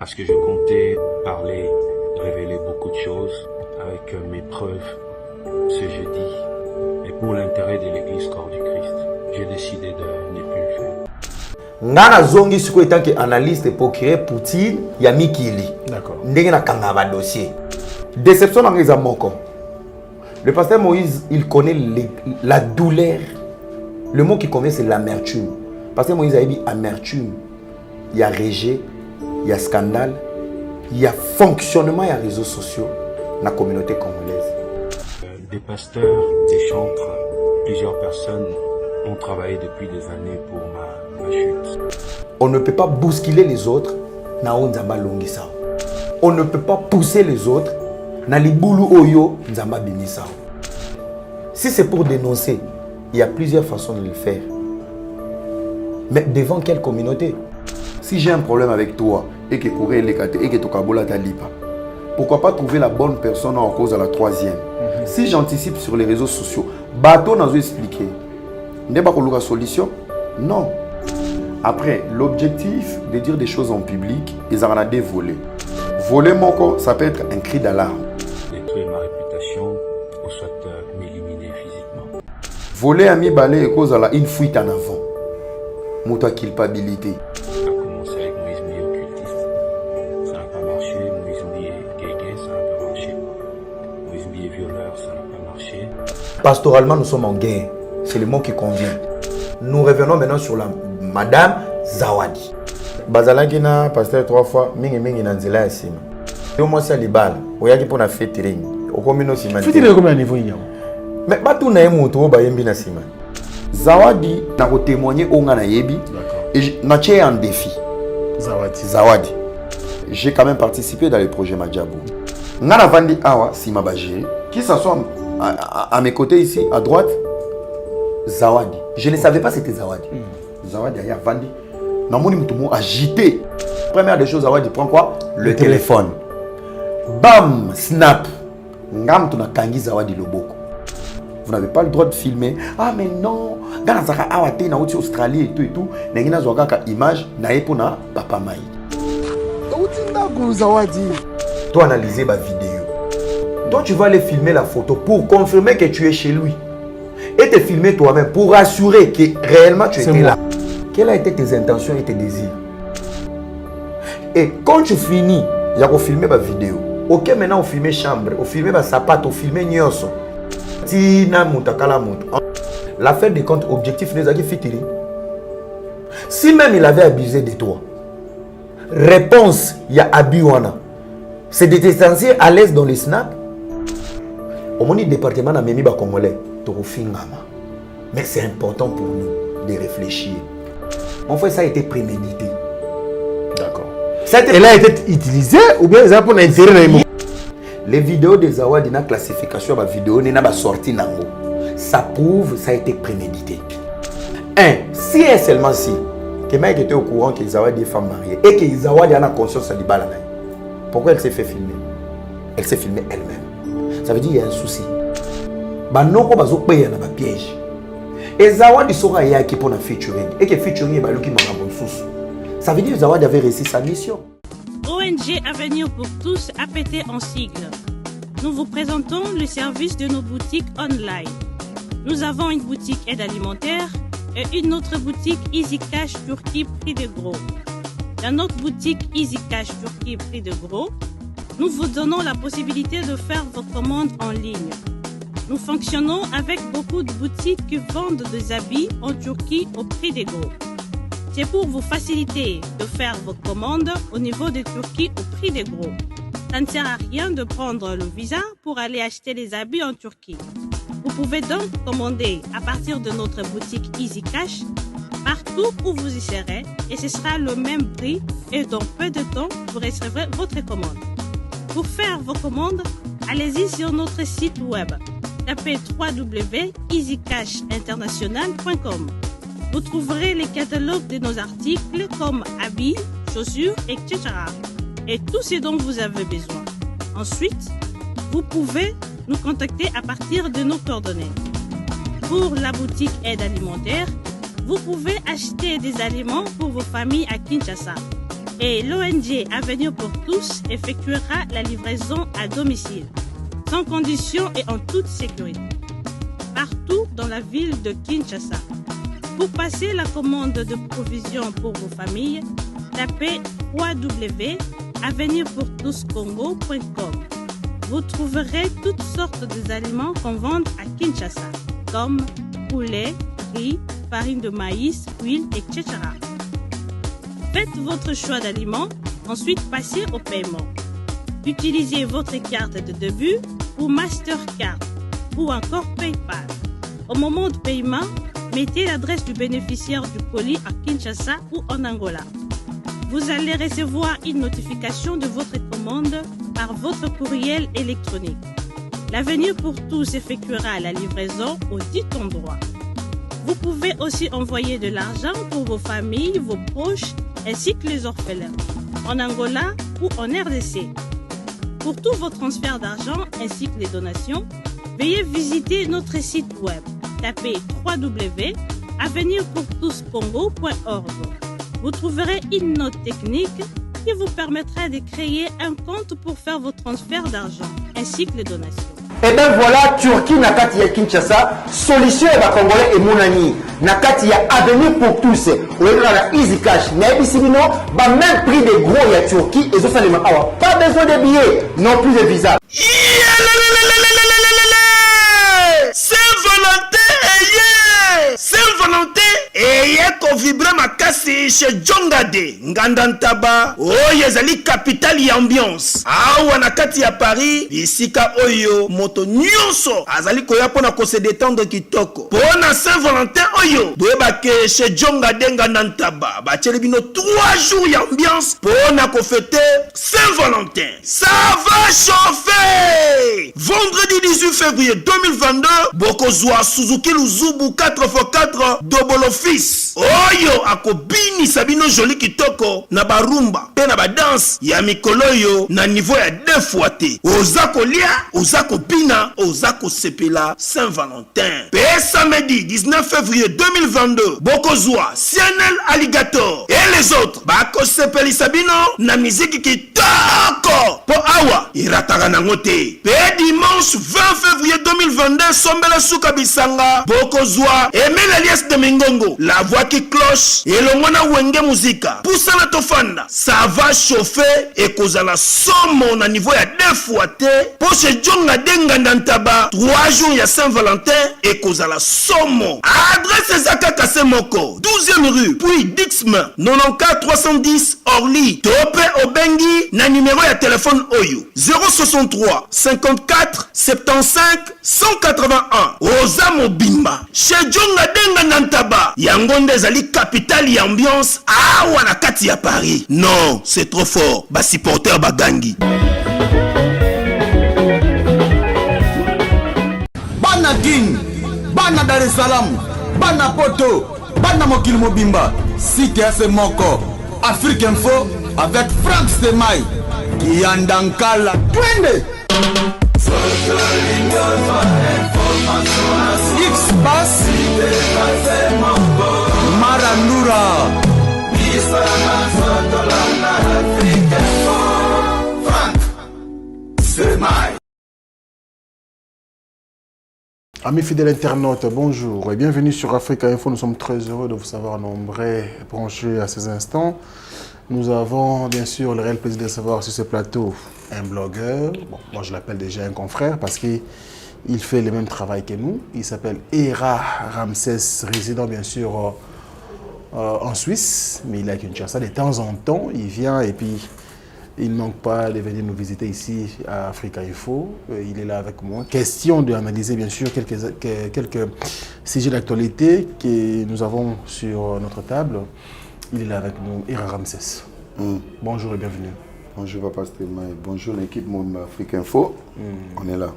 parce que je comptais parler, révéler beaucoup de choses avec mes preuves ce jeudi. Et pour l'intérêt de l'Église corps du Christ, j'ai décidé de ne plus le faire. Ngana zongi siko etant que analyste pour créer Poutine ya mikili. D'accord. Ndenge na kangaba dossier. Déception dans les amoko. Le pasteur Moïse, il connaît la douleur. Le mot qu'il connaît, c'est l'amertume. Pasteur Moïse a dit amertume. Il y a rejet, il y a scandale, il y a fonctionnement, il y a réseaux sociaux dans la communauté congolaise. Des pasteurs, des chantres, plusieurs personnes ont travaillé depuis des années pour ma chute. On ne peut pas bousculer les autres. On ne peut pas pousser les autres. Si c'est pour dénoncer, il y a plusieurs façons de le faire. Mais devant quelle communauté? Si j'ai un problème avec toi et que pour et que Tokabola Talipa, pourquoi pas trouver la bonne personne en cause à la troisième? Si j'anticipe sur les réseaux sociaux, bateau n'a pas expliqué. N'est pas la solution? Non. Après, l'objectif de dire des choses en public, ils en ont des volets. Voler mon corps, ça peut être un cri d'alarme. Détruire ma réputation ou soit m'éliminer physiquement. Voler à mi balai et cause à la une fuite en avant. Mouta culpabilité. Ça a commencé avec Moïse Mbié occultiste. Ça n'a pas marché. Moïse Mbié guégué, ça n'a pas marché. Moïse Mbié violeur, ça n'a pas marché. Pastoralement, nous sommes en guerre. C'est le mot qui convient. Nous revenons maintenant sur la Madame Zawadi. Bazalaki na pasteur 3 fois, mingi na nzela ya sima. Yo mwasi alibala, oyaki pona featuring. Okomi no sima. Featuring combien niveau yi? Mais batu na yemuto ba yembi na sima. Zawadi na ko témoigner onga na yebi. D'accord. Et na tché en défi. Zawadi. J'ai quand même participé dans le projet Madjabou. Ngana vandi awa sima bagé, qui s'assoit à mes côtés ici à droite. Zawadi. Je ne savais pas c'était Zawadi. Zawadi a vandi. Namoni mutumo agité. Première des choses, Zawadi prend quoi? Le téléphone. Bam, snap. Ngam tuna kangi Zawadi loboko. Vous n'avez pas le droit de filmer. Ah mais non. Gana zaka awate na uti Australie et tout. Nengina zoka ka image na epona papa mai. Utinda ku Zawadi. Toi analyser ma vidéo. Toi tu vas aller filmer la photo pour confirmer que tu es chez lui. Et te filmer toi-même pour assurer que réellement tu étais là. Quelles ont été tes intentions et tes désirs? Et quand tu finis, il y a filmer ma vidéo. Ok, maintenant on filme chambre, on filme ma sapato, on filme nyoso. Tina mutakala mutu. L'affaire des comptes objectifs n'est pas fitiri. Si même il avait abusé de toi, réponse, il y a abuana. C'est de te sentir à l'aise dans les snaps. Au moins, le département n'a même pas congolais. Mais c'est important pour nous de réfléchir. En fait, ça a été prémédité. D'accord. Elle a été utilisée ou bien ça pour l'intérêt? Les vidéos des Zawadi dans la classification de la vidéo n'est pas sortie. Ça prouve que ça a été prémédité. Si et seulement si, que Mike était au courant que Zawadi est femme mariée et que Zawadi a conscience de la pourquoi elle s'est fait filmer? Elle s'est filmée elle-même. Ça veut dire qu'il y a un souci. Banoko bazo payer na ba piège. Et Zawadi sera yaki pour la featuring et que featuring est baluki mangabon sous. Ça veut dire que Zawadi avait réussi sa mission. ONG Avenir pour tous APT en sigle. Nous vous présentons le service de nos boutiques online. Nous avons une boutique aide alimentaire et une autre boutique Easy Cash Turquie prix de gros. Dans notre boutique Easy Cash Turquie prix de gros, nous vous donnons la possibilité de faire vos commandes en ligne. Nous fonctionnons avec beaucoup de boutiques qui vendent des habits en Turquie au prix des gros. C'est pour vous faciliter de faire vos commandes au niveau de Turquie au prix des gros. Ça ne sert à rien de prendre le visa pour aller acheter les habits en Turquie. Vous pouvez donc commander à partir de notre boutique Easy Cash partout où vous y serez et ce sera le même prix et dans peu de temps vous recevrez votre commande. Pour faire vos commandes, allez-y sur notre site web. Tapez www.easycashinternational.com. Vous trouverez les catalogues de nos articles comme habits, chaussures, etc. Et tout ce dont vous avez besoin. Ensuite, vous pouvez nous contacter à partir de nos coordonnées. Pour la boutique aide alimentaire, vous pouvez acheter des aliments pour vos familles à Kinshasa. et l'ONG Avenir pour tous effectuera la livraison à domicile, sans condition et en toute sécurité, partout dans la ville de Kinshasa. Pour passer la commande de provisions pour vos familles, tapez www.avenirpourtouscongo.com. Vous trouverez toutes sortes d'aliments qu'on vend à Kinshasa, comme poulet, riz, farine de maïs, huile, etc. Faites votre choix d'aliments, ensuite passez au paiement. Utilisez votre carte de début ou Mastercard ou encore PayPal. Au moment de paiement, mettez l'adresse du bénéficiaire du colis à Kinshasa ou en Angola. Vous allez recevoir une notification de votre commande par votre courriel électronique. L'Avenir pour tous effectuera la livraison au dit endroit. Vous pouvez aussi envoyer de l'argent pour vos familles, vos proches, ainsi que les orphelins, en Angola ou en RDC. Pour tous vos transferts d'argent ainsi que les donations, veuillez visiter notre site web. Tapez www.avenirpourtouscongo.org. Vous trouverez une note technique qui vous permettra de créer un compte pour faire vos transferts d'argent ainsi que les donations. Et bien voilà, Turquie nakati ya Kinshasa, solution ya Congolais et Mounani. Nakati ya Avenir pour tous. Ou la Easy Cash. Na ebisibino, ba même prix des gros ya Turquie et ça les awa. Pas besoin de billets, non plus de visa. Saint-Valentin eye kovibra makasi chez Jongade Ngandantaba oyo ezali capitale ya ambiance awa na kati ya Paris bisika oyo moto nyonso azali koya pona ko se détendre kitoko pona Saint-Valentin oyo doyebake chez Jongade Ngandantaba batieli bino 3 jours ya ambiance pona ko fêter Saint-Valentin. Ça va chauffer. Vendredi 18 février 2022 bokozwa Suzuki Luzubu 4x4 double office oyo akobini sabino joli kitoko na barumba pe na badance ya mikolo yo na niveau ya 2 fois te oza kolia oza kopina oza kosepela Saint-Valentin. Pe samedi 19 février 2022 bokozwa Cianel Alligator et les autres bakosepeli sabino na musique kitoko po awa irataka nango te. Pe dimanche 20 février 2022 sombela suka bisanga bokozwa Emile Alias de Mingongo, la voix qui cloche et le mona wenge musica. Poussa la tofanda, ça va chauffer et cause la somme à niveau ya 2 fois te. Pour chez Djonga Denga Nantaba, 3 jours ya Saint-Valentin et cause la somme. Adresse Zaka Kasemoko, 12e rue, puis Dixme, 94 310 Orly. Topé Obengi, na numéro ya téléphone Oyo, 063 54 75 181. Oza Mobimba, chez Djonga Denga Nantaba, Yangonde Zali capitale et ambiance, awa na kati ya Paris. Non, c'est trop fort. Ba supporter bagangi. Bana Guine, Bana Dar es Salaam, Bana Poto, Bana Mokil Mobimba, Site FM Moko, Afrique Info avec Frank Stemai, Yandankala, Twende. X-Bass Marandura Frank Stemai. Amis fidèles internautes, bonjour et bienvenue sur Africa Info. Nous sommes très heureux de vous savoir nombreux branchés à ces instants. Nous avons bien sûr le réel plaisir de recevoir sur ce plateau un blogueur. Bon, moi je l'appelle déjà un confrère parce qu'il fait le même travail que nous. Il s'appelle Era Ramsès, résident bien sûr en Suisse, mais il est à Kinshasa. De temps en temps, il vient et puis il ne manque pas de venir nous visiter ici à Africa Info. Il est là avec moi. Question d'analyser bien sûr quelques sujets d'actualité que nous avons sur notre table. Il est là avec nous, Era Ramsès. Bonjour et bienvenue. Bonjour Papa Stemai, bonjour l'équipe Africa Info. On est là.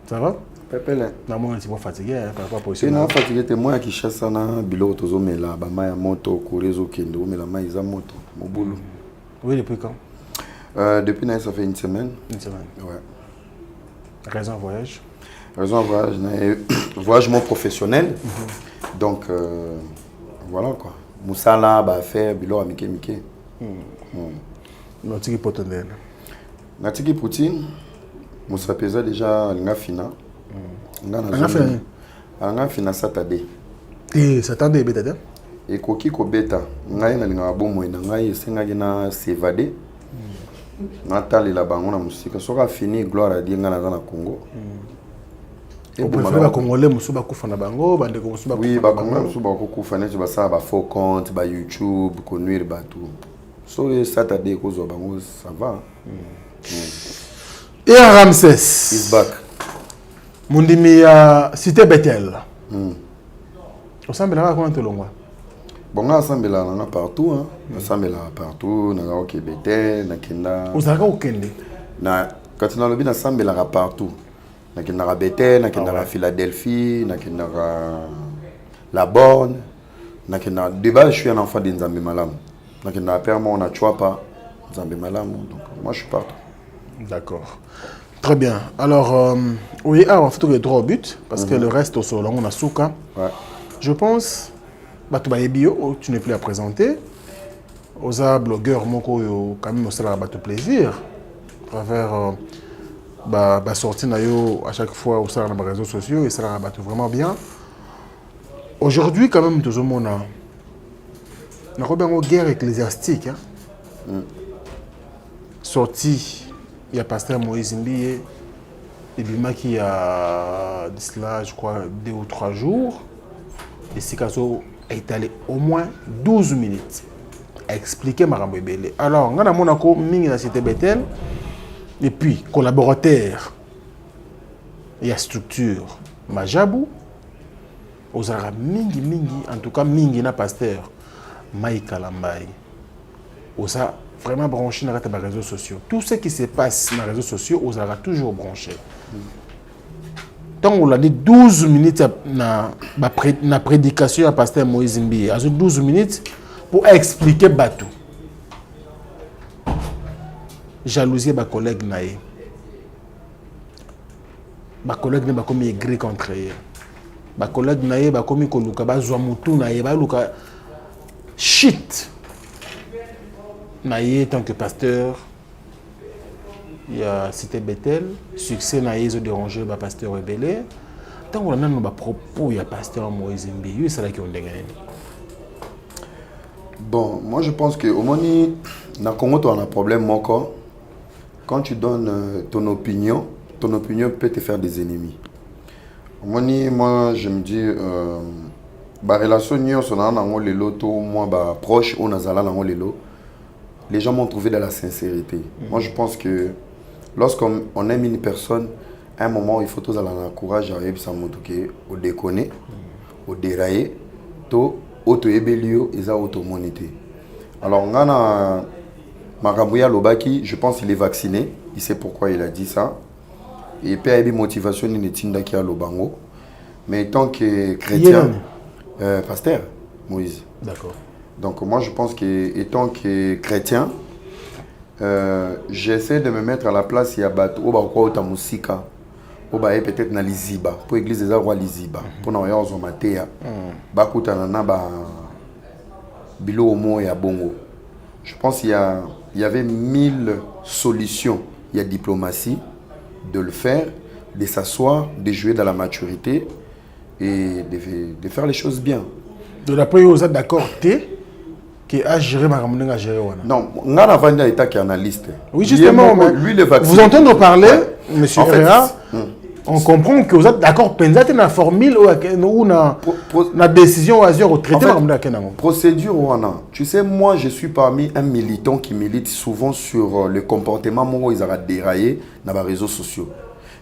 Ça va? Pépele. Non, moi, je suis fatigué par rapport à la position. Je suis fatigué, je suis Kinshasa, bilo tozomela ba maya moto korezo kendo, mais la maïza moto, mon boulot. Oui, depuis quand? Depuis ça fait une semaine. Une semaine. Ouais. Raison voyage? Raison voyage, voyage professionnel. Donc voilà quoi. Moussala, bah faire bilo amike mike. Notiki Potondel. Natiki Poutine, Moussa Peza déjà l'Angafina. L'Angafina Saturday. Et Saturday, bêta. Et Koki Kobeta, Ngai na linga bon moyen, Ngai Sengagi na s'évader. Natal et la banque, on a musique. Sera fini, gloire à Dieu, Ngana dans Congo. Vous préférez les Congolais, Moussouba Koufana Bango, Bande Moussouba Koufana? Oui, les Congolais, Moussouba Koufana, tu vas ça, faux compte, YouTube, connuire, tout. So, Saturday, ça va. Et à Ramsès. Is back. Mundimi Cité Bethel. Au sein de la comment tu l'envoies? Bon, on a assemblé là partout. On a assemblé là partout. On a au Bethel, na Kenda. Vous avez au Kenda? Quand on a le bien assemblé là partout. Na Kenda Bethel, na Kenda Philadelphie, na Kenda la Borne, na Kenda. De base, je suis un enfant d'Inzambi Malam. Na Kenda Perma, on a Chouapa, Nzambi Malam. Donc, moi, je suis partout. D'accord. Très bien. Alors, oui, on fait le droit au but, parce que le reste, au sol, on a Souka. Ouais. Je pense, Bio, tu n'es plus à présenter. Aux blogueurs, quand même, ça va te plaisir. À travers sortir à chaque fois au sein des réseaux sociaux, et ça va vraiment bien. Aujourd'hui, quand même, tout le monde a une guerre ecclésiastique. Sorti. Il y a pasteur Moïse Mbiye, et Bima qui a cela, je crois, 2 ou 3 jours. Et Sikazo est allé au moins 12 minutes à expliquer Marambo Ebele. Alors, on a Monaco, Mingi la Cité Bethel, et puis collaborateur, il y a structure Majabou, Ozara Mingi, en tout cas Mingi na pasteur, Maïka Lambaye, Oza vraiment branché dans les réseaux sociaux. Tout ce qui se passe dans les réseaux sociaux, on sera toujours branché. Tant on a dit 12 minutes dans la prédication à pasteur Moïse Mbiye, 12 minutes pour expliquer Batou. Jalousie ma collègue naïe. Ma collègue n'est pas comme aigri contre elle. Ma collègue naïe ba comme koluka ba zwamutu naïe ba luka shit. Naïe, tant que pasteur, il y a Cité Bethel, succès Naïe, ils ont dérangé le pasteur Ebele. Tant qu'on a nos propos, il y a pasteur Moïse Mbiye, c'est là qu'ils ont dégagé. Bon, moi je pense que au moins, dans le Congo, tu as un problème. Quand tu donnes ton opinion peut te faire des ennemis. Au moins, moi je me dis, la relation proche, on a les gens m'ont trouvé dans la sincérité. Moi, je pense que lorsqu'on aime une personne, à un moment, il faut tous avoir le courage de déconner, de dérailler, auto-ébélio et auto-monité. Alors, on a Marabouya Lobaki, je pense qu'il est vacciné. Il sait pourquoi il a dit ça. Et puis, il y a une motivation, il est à Lobango. Mais tant que chrétien, pasteur Moïse. D'accord. Donc moi je pense qu'étant que chrétien, j'essaie de me mettre à la place, il y a peut-être na liziba, pour l'église des rois liziba, pour nous avoir en matéa, bilo homo et bongo. Je pense qu'il y avait 1000 solutions. Il y a diplomatie, de le faire, de s'asseoir, de jouer dans la maturité et de faire les choses bien. De l'après, vous êtes d'accord qui a géré ma ramène à gérer. Non, on a un état qui est analyste. Oui, justement, lui, le vaccin. Vous entendez parler, monsieur Herrera, on comprend que vous êtes d'accord, peut-être dans la formule ou dans la décision au traité. Procédure ou non. Tu sais, moi, je suis parmi un militant qui milite souvent sur le comportement où ils ont déraillé dans les réseaux sociaux.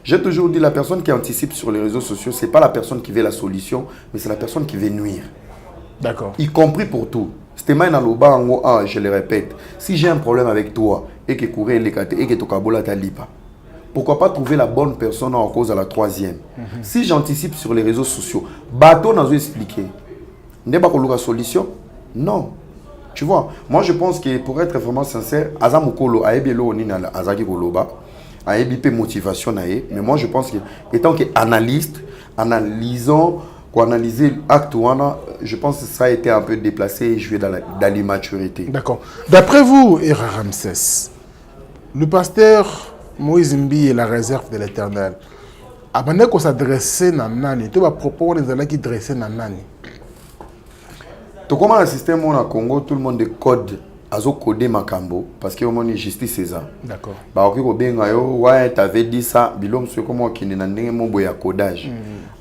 J'ai toujours dit, la personne qui anticipe sur les réseaux sociaux, ce n'est pas la personne qui veut la solution, mais c'est la personne qui veut nuire. D'accord. Y compris pour tout. Je le répète, si j'ai un problème avec toi et que courir les et que tu kabola ta lipa, pourquoi pas trouver la bonne personne en cause à la troisième? Si j'anticipe sur les réseaux sociaux, bateau n'a pas expliqué. N'est pas la solution? Non. Tu vois, moi je pense que pour être vraiment sincère, Azamukolo a ebelo ni na Azaki Koloba, a ebipé motivation nae, mais moi je pense que étant qu'analyste, analysant Pour analyser l'acte, je pense que ça a été un peu déplacé et joué dans l'immaturité. D'accord. D'après vous, Era Ramsès, le pasteur Moïse Mbi et la réserve de l'Éternel, avant qu'on s'adresse à Nani, tu vas proposer des gens qui dressent à Nani. Tout comme le système au Congo, tout le monde code azo codé Makambo parce que au moins justice c'est ça. D'accord. Bah ok ko benga yo ouais t'avais dit ça bilom c'est comment qui n'est n'andé mon boya codage.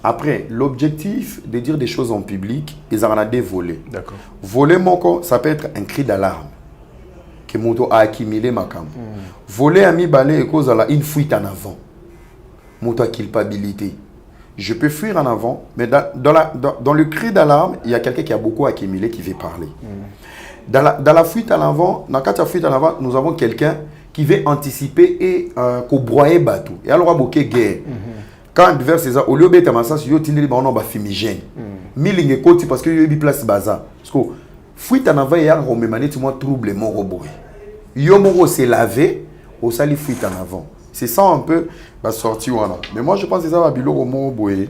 Après l'objectif de dire des choses en public ils en a des volets. D'accord. Voler moko ça peut être un cri d'alarme que moto a accumulé Makambo. Voler ami balé et cause la une fuite en avant. Moto a culpabilité. Je peux fuir en avant, mais dans le cri d'alarme, il y a quelqu'un qui a beaucoup accumulé qui veut parler. Dans la fuite en avant, dans la fuite en avant, nous avons quelqu'un qui veut anticiper et broyer bateau. Et alors, il y a guerre. Quand vers ces au lieu de mettre ma sens, il y a un fumigène. Milling côté parce qu'il y a une place bazar. Parce que fuite en avant, il y a un trouble mon robot. Il y a un c'est lavé, au sali fuite en avant. C'est ça un peu la sortie. Mais moi, je pense que ça va bien au mot boé.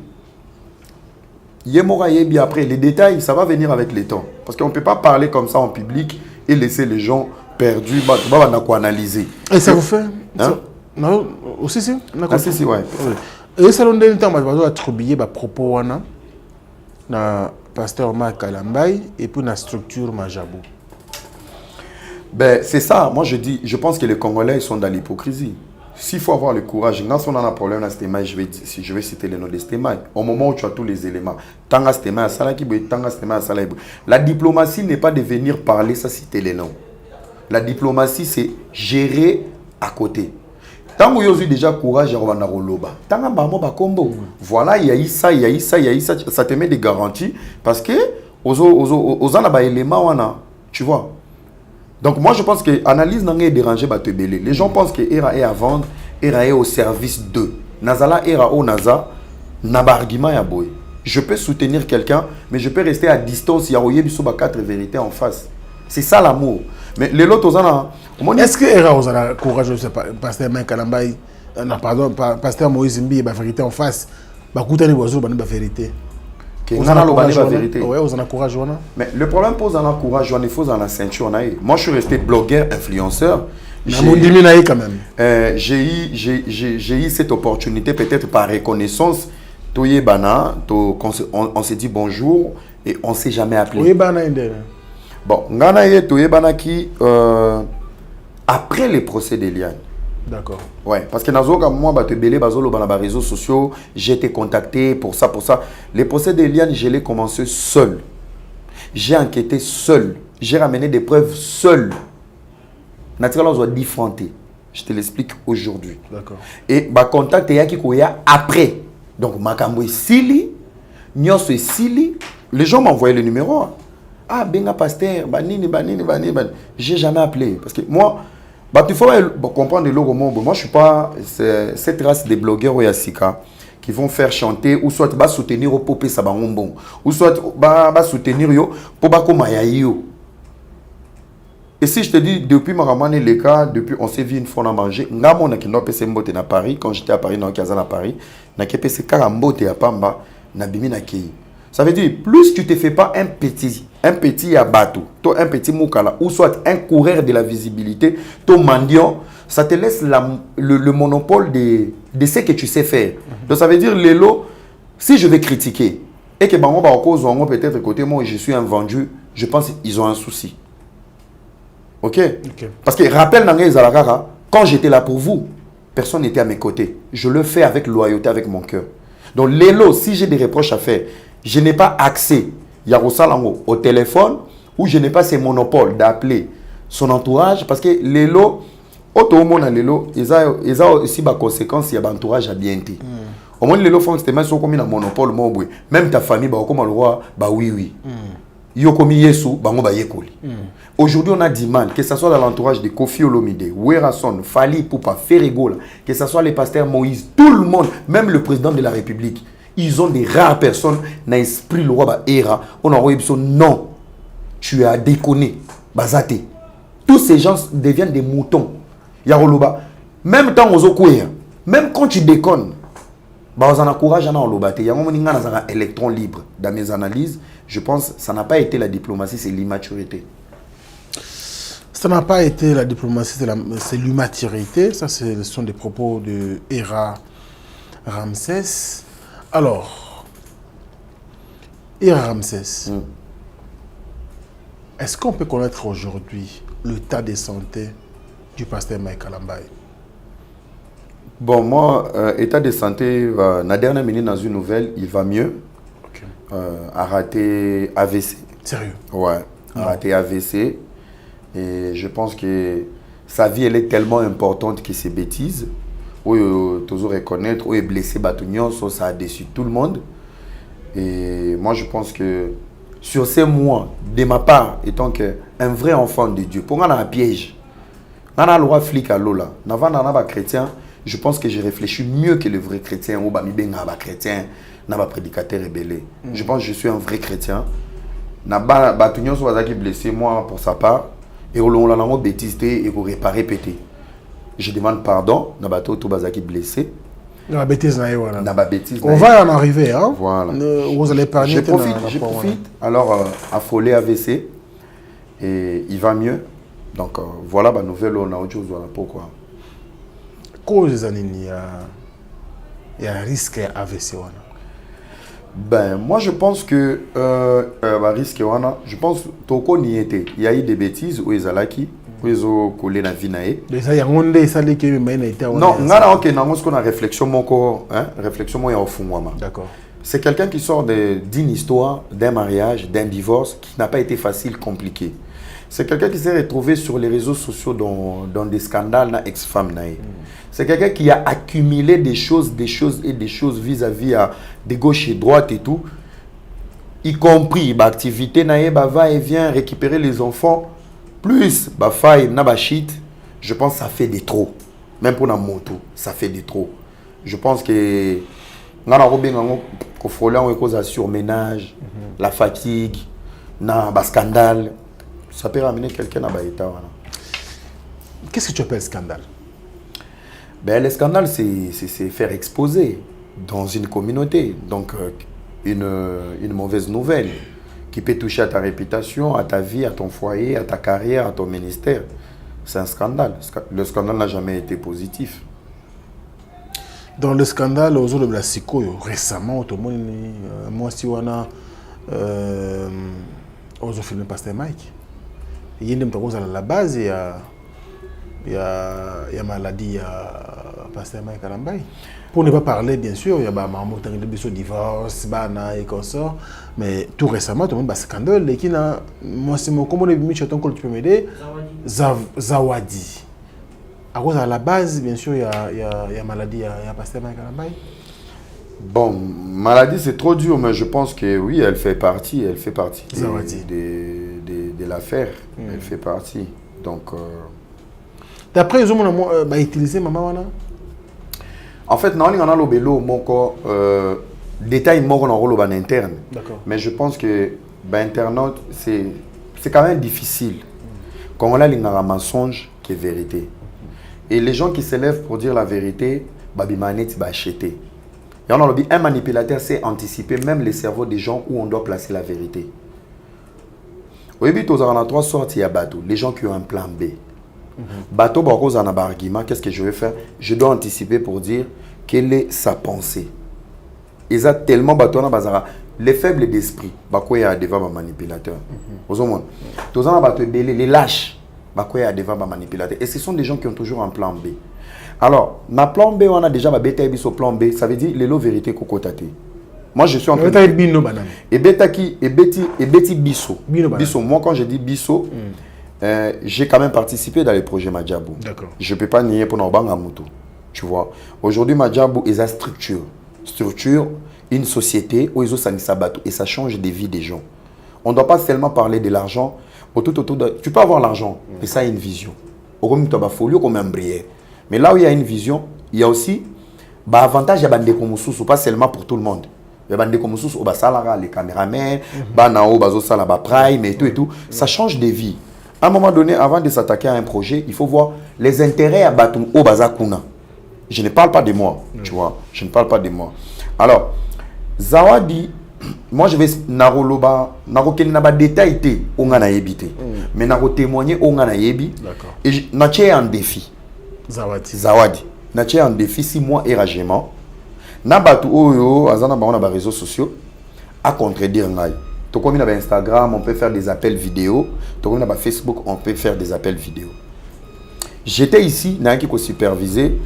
Après, les détails, ça va venir avec les temps. Parce qu'on ne peut pas parler comme ça en public et laisser les gens perdus. On va analyser. Et ça vous fait hein? Non, aussi, si. Ah, si, ouais. Et ça, on a le temps, je vais attribuer les propos na pasteur Marc Kalambay et puis la structure Majabou. Ben, c'est ça. Moi, je pense que les Congolais sont dans l'hypocrisie. S'il faut avoir le courage, quand on a un problème dans Stéma, je vais citer le nom de Stéma. Au moment où tu as tous les éléments, la diplomatie n'est pas de venir parler, ça citer les noms. La diplomatie, c'est gérer à côté. Tant que vous avez déjà courage, on va voilà, il y a eu ça, il y a eu ça, il y a eu ça. Ça te met des garanties parce que aux éléments, tu vois. Donc moi je pense que l'analyse n'a pas dérangé Batebele. Les gens pensent que ERA est à vendre, ERA est au service d'eux. Nazala ERA au Naza, naba argument ya boy. Je peux soutenir quelqu'un, mais je peux rester à distance. Il y a oye biso ba 4 vérités en face. C'est ça l'amour. Mais les autres est-ce que ERA aux a courage de pasteur Marc Kalambay, pardon, pasteur Moïse Mbi ba vérité en face, ba koutani bozo ba vérité. Ouais, mais le problème pose dans la courage, il faut dans la ceinture. Moi, je suis resté blogueur, influenceur. J'ai eu cette opportunité, peut-être par reconnaissance. On s'est dit bonjour et on ne s'est jamais appelé. Bon, après les procès d'Eliane. D'accord. Ouais, parce que moi, dans les réseaux sociaux, j'ai été contacté pour ça. Les procès d'Eliane, je l'ai commencé seul. J'ai enquêté seul. J'ai ramené des preuves seul. Naturellement, on doit différenter. Je te l'explique aujourd'hui. D'accord. Et contact après. Donc, Makambo Sili, Nyos Sili, les gens m'envoyaient le numéro. Ah, Benga Pasteur, banini. J'ai jamais appelé. Parce que moi, il faut comprendre le logo. Moi, je ne suis pas cette race de blogueurs qui vont faire chanter ou soit soutenir au popé sabangombo ou soit soutenir pour yo. Et si je te dis depuis Maramane les cas, depuis on s'est vu une fois on a mangé, ngamo na kindo pese mbote na Paris quand j'étais à Paris dans Kaza à Paris, na kepese karambote à Pamba na bimi na kei. Ça veut dire, plus tu ne te fais pas un petit abatou, un petit moukala, ou soit un coureur de la visibilité, ton mendiant, ça te laisse le monopole de ce que tu sais faire. Donc ça veut dire, Lélo, si je vais critiquer, et que peut-être côté moi, je suis un vendu, je pense qu'ils ont un souci. Ok? Parce que rappelle, quand j'étais là pour vous, personne n'était à mes côtés. Je le fais avec loyauté, avec mon cœur. Donc Lélo, si j'ai des reproches à faire, je n'ai pas accès au téléphone ou je n'ai pas ce monopole d'appeler son entourage parce que Lélo, ils ont aussi des conséquences, il y a un entourage à bien été. Au moins, Lélo font comme un monopole, même ta famille, comme le roi, oui. Aujourd'hui, on a du mal, que ce soit dans l'entourage de Kofi Olomide, Werason, Fali Poupa, Ferregola, que ce soit les pasteurs Moïse, tout le monde, même le président de la République. Ils ont des rares personnes dans l'esprit le roi Era. On a envoyé non, tu as déconné, bazate. Tous ces gens deviennent des moutons. Yaroloba, même quand on même quand tu déconnes, Bah, on a courage à l'obate. Il y a un électron libre. Dans mes analyses, je pense que ça n'a pas été la diplomatie, c'est l'immaturité. Ça n'a pas été la diplomatie, c'est l'immaturité. Ça, ce sont des propos de Hera Ramsès. Alors, Hera Ramsès, est-ce qu'on peut connaître aujourd'hui l'état de santé du pasteur Mike Kalambaye? Bon, moi, état de santé, la dernière minute dans une nouvelle, il va mieux. Okay. A raté AVC. Sérieux? Ouais, a raté AVC. Et je pense que sa vie, elle est tellement importante que ces bêtises, où toujours reconnaître, où est blessé Batugnon, ça a déçu tout le monde. Et moi, je pense que sur ces mois, de ma part, étant qu'un vrai enfant de Dieu, pour moi, on a un piège. On a le roi flic à l'eau là. Avant d'être chrétien, je pense que j'ai réfléchi mieux que le vrai chrétien, ou chrétien, n'a prédicateur rébellé. Je pense que je suis un vrai chrétien. Batugnon soit blessé, moi, pour sa part, et on a bêtise et pour réparer pété. Je demande pardon, n'a bateau tout bazaki blessé. La bêtise, on va en arriver, hein? Voilà. Vous allez parler. Je profite. Alors, affolé AVC et il va mieux. Donc voilà, la nouvelle, on a autre chose. Voilà pourquoi. Cause il y a un risque AVC. Ben, moi je pense que risque, je pense que n'y était. Il y a eu des bêtises où ils allaient ils ont collé la vie naïe. Non, on a réflexion mon corps, réflexion moi au fond moi. D'accord. C'est quelqu'un qui sort d'une histoire, d'un mariage, d'un divorce qui n'a pas été facile, compliqué. C'est quelqu'un qui s'est retrouvé sur les réseaux sociaux dans des scandales na ex-femme naïe. C'est quelqu'un qui a accumulé des choses vis-à-vis de gauche et droite et tout, y compris l'activité naïe va et vient récupérer les enfants. Plus, faille, shit, je pense que ça fait des trop. Même pour la moto, ça fait des trop. Je pense que la surménage, la fatigue, le scandale, ça peut ramener quelqu'un à l'état. Qu'est-ce que tu appelles scandale? Ben, le scandale, c'est faire exposer dans une communauté. Donc, une mauvaise nouvelle qui peut toucher à ta réputation, à ta vie, à ton foyer, à ta carrière, à ton ministère. C'est un scandale. Le scandale n'a jamais été positif. Dans le scandale, aux autres de la psycho, récemment, tout le monde, moi, si on a aux films Pasteur Mike, il y a une chose à la base, il y a maladie, il y a Pasteur Mike Kalambaye. Pour ne pas parler, bien sûr, il y a un divorce, et comme ça. Mais tout récemment, tout le monde a un scandale. Moi, c'est mon comment tu peux m'aider? Zawadi. À cause à la base, bien sûr, il y a maladie, il y a Pasteur Mike Kalambaye. Bon, maladie, c'est trop dur, mais je pense que oui, elle fait partie de l'affaire. Elle fait partie. Donc. D'après, ils ont utilisé maman. En fait, non, il y a le bélo, mon corps, détail mort en rôle en interne. Mais je pense que internaute, c'est quand même difficile. Quand on a un mensonge qui est vérité. Et les gens qui s'élèvent pour dire la vérité, babimanet va acheter. Et on a un manipulateur sait anticiper même les cerveaux des gens où on doit placer la vérité. Au début, il y a trois sortes, il y a bateau. Les gens qui ont un plan B. Bateau, qu'est-ce que je vais faire? Je dois anticiper pour dire quelle est sa pensée. Ils ont tellement bateau les faibles d'esprit, il y a devant un manipulateur. Les lâches, il y a devant un manipulateur. Et ce sont des gens qui ont toujours un plan B. Alors, dans plan B, on a déjà un plan B, ça veut dire les lots vérité kokotate. Moi, je suis en train de... Et Betty Bisso. Bisso. Moi, quand je dis Bisso, j'ai quand même participé dans les projets Madjabou. Je ne peux pas nier pour Norbanga Moutou. Tu vois. Aujourd'hui, Madjabou est une structure, une société où ils ont Sanisabatou et ça change des vies des gens. On ne doit pas seulement parler de l'argent. Tu peux avoir l'argent, mais ça a une vision. Mais là où il y a une vision, il y a aussi avantage il y a des commussous, pas seulement pour tout le monde. Il y a des commussous, les caméramans, prime et tout. Ça change des vies. À un moment donné, avant de s'attaquer à un projet, il faut voir les intérêts à Batum au Bazakuna. Je ne parle pas de moi, tu vois. Je ne parle pas de moi. Alors, Zawadi, moi je vais naroloba, narokeli na ba détail té, on a évité. Mais naro témoigner, on a ébi. D'accord. Et natie en défi. Zawadi. Natie en défi 6 mois éragement. Nabatu oyo, azana ba on a ba réseaux sociaux à contredire ngai. To comme na ba Instagram, on peut faire des appels vidéo. To comme na ba Facebook, on peut faire des appels vidéo. J'étais ici, qui ko superviser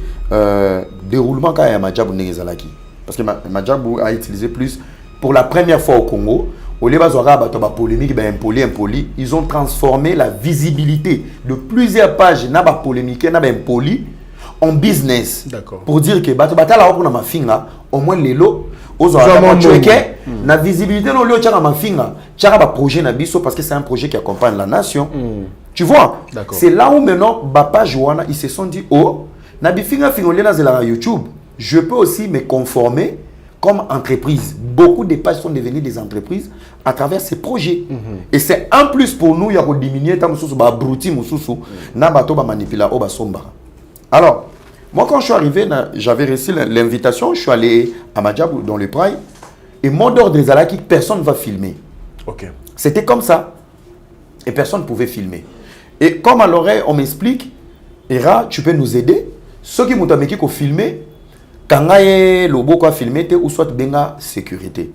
déroulement quand ya Madjabou Nezalaki. Parce que Madjabou a utilisé plus pour la première fois au Congo. Au lieu de polémique, impoli, ils ont transformé la visibilité de plusieurs pages na ba polémique na ba impoli en business. D'accord. Pour dire que batala pour na mafinga au moins les lots aux na visibilité no lio tchaka mafinga tchaka ba projet na biso parce que c'est un projet qui accompagne la nation. Tu vois? C'est là où maintenant Bapa Joana ils se sont dit oh na bifinga fingolé na zela YouTube, je peux aussi me conformer comme entreprise. Beaucoup de pages sont devenues des entreprises à travers ces projets. Et c'est un plus pour nous, il y a diminuer ta mususu ba abruti mususu na bato ba manipula o ba somba. Alors, moi quand je suis arrivé, j'avais reçu l'invitation, je suis allé à Madjabou dans le Pride et mon ordre des alaki, personne ne va filmer. OK. C'était comme ça. Et personne ne pouvait filmer. Et comme à l'oreille, on m'explique, Era, tu peux nous aider. Ceux qui m'ont amené qu'il faut filmer, quand le beau quoi filmer ou soit benga sécurité.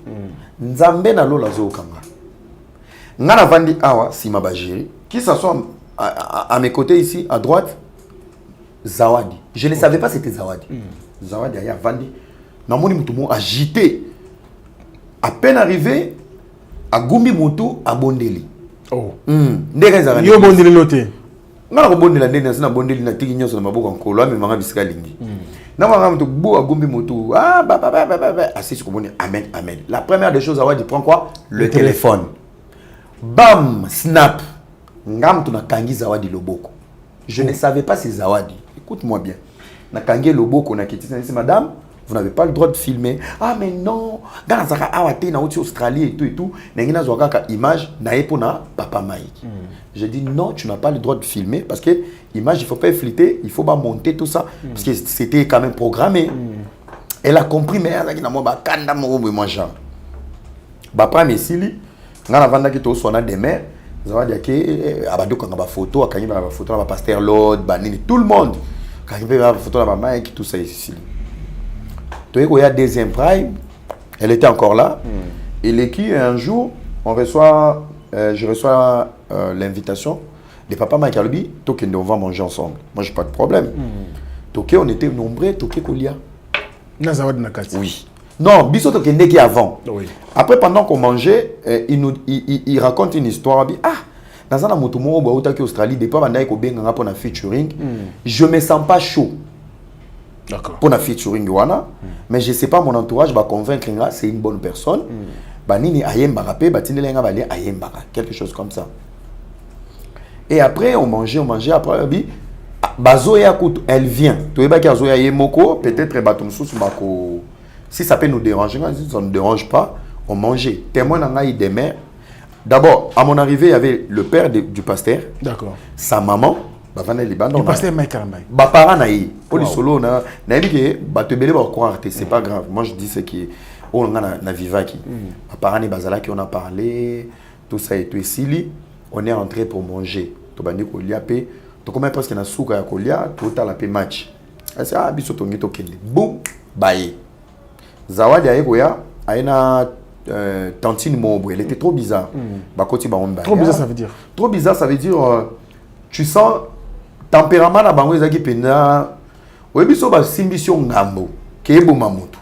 Nzambe na lo lazo kanga. Ngana vandi awa si mabajiri qui s'assoit à mes côtés ici à droite Zawadi. Je ne savais pas c'était Zawadi. Zawadi aya vandi. Na moni mutumo agité. À peine arrivé à Gumbi Mutu à Bondeli. Oh. Ndeka zara. Yo Bondeli loté. Ngana ko Bondeli ndena sina Bondeli na tiki nyoso na maboko nkolo ame manga bisika lingi. Na manga mutu bo à Gumbi Mutu. Ah ba assis sur Bondeli. Amen amen. La première des choses Zawadi prend quoi? Le téléphone. Bam, snap. Ngam tu na kangi Zawadi loboko. Je ne savais pas c'est Zawadi. Écoute-moi bien. Na kangi loboko na kiti c'est madame. Vous n'avez pas le droit de filmer. Ah mais non. Gana zaka awate na uti Australie et tout. Nengina zwaka image na epona papa Mike. J'ai dit non, tu n'as pas le droit de filmer parce que image il faut pas fliter, il faut pas monter tout ça parce que c'était quand même programmé. Elle a compris mais elle a dit na moi ba kanda mo moi genre. Ba pa mesili ngana vanda ki to sona de mer. Zawadi ke abado kanga ba photo akanyi ba photo ba pasteur Lord ba nini tout le monde. Kanyi ba photo ba Mike tout ça ici. Il y a deuxième prime, elle était encore là. Et l'équipe, un jour, je reçois l'invitation de papa Mike Albi, on va manger ensemble. Moi, j'ai pas de problème. On était nombreux, Kolia. Oui. Non, Bisso Tokende qui avant. Oui. Après, pendant qu'on mangeait, il raconte une histoire. Ah, dans un motomo au Australie, depuis pour un featuring, je me sens pas chaud. D'accord. Pour la featuring wana, mais je sais pas mon entourage va convaincre nga c'est une bonne personne. Banini ayemba rapé, batinelenga bali ayemba, quelque chose comme ça. Et après on mangeait après bi bazoya kutu elle vient. Toyeba ki azoya yemoko, peut-être batumsusu bako si ça peut nous déranger, si ça ne nous dérange pas, on mangeait. Témoin nanga i demain. D'abord, à mon arrivée, il y avait le père du pasteur. D'accord. Sa maman. Le pasteur Mike Arambaye. Bapara naï. Poli solo na dit que batebele va croire que c'est pas grave. Moi je dis ce qui on na vivaki. Bapara ni bazala qui on a parlé tout ça et tout ici on est entré pour manger. To bandi ko liapé to comme parce que na souka ya kolia to ta la pe match. Ah biso to ngito kende. Boum baye. Zawadi ayeko ya aina Tantine Mombo, elle était trop bizarre. Bakoti ba on trop bizarre ça veut dire. Trop bizarre ça veut dire tu sens tempérament na bango ezaki pena oyebiso ba simbition ngambo kebo mamutu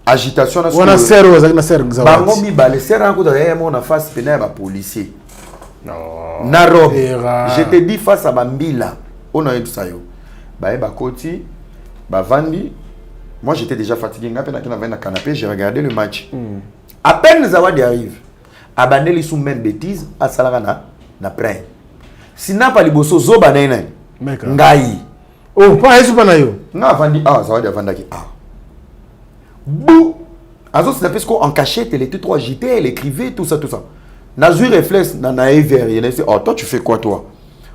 agitation na wana sero ezaki na sero Zawadi bango mi bale sero na kuta yemo na face pena ba policier non na robe je te dis face à bambila on a eu ça yo ba bakoti ba vandi moi j'étais déjà fatigué ngapé na canapé j'ai regardé le match à peine Zawadi arrive abandeli sous même bêtise à salagana na prêt Sina pa liboso zoba na ina ngai oh pa yesu pa na yo nga vandi Zawadi avandaki bou azo sina parce qu'en cachette elle était trop agitée, elle écrivait tout ça nazui réflexe na naïve il dit oh toi tu fais quoi toi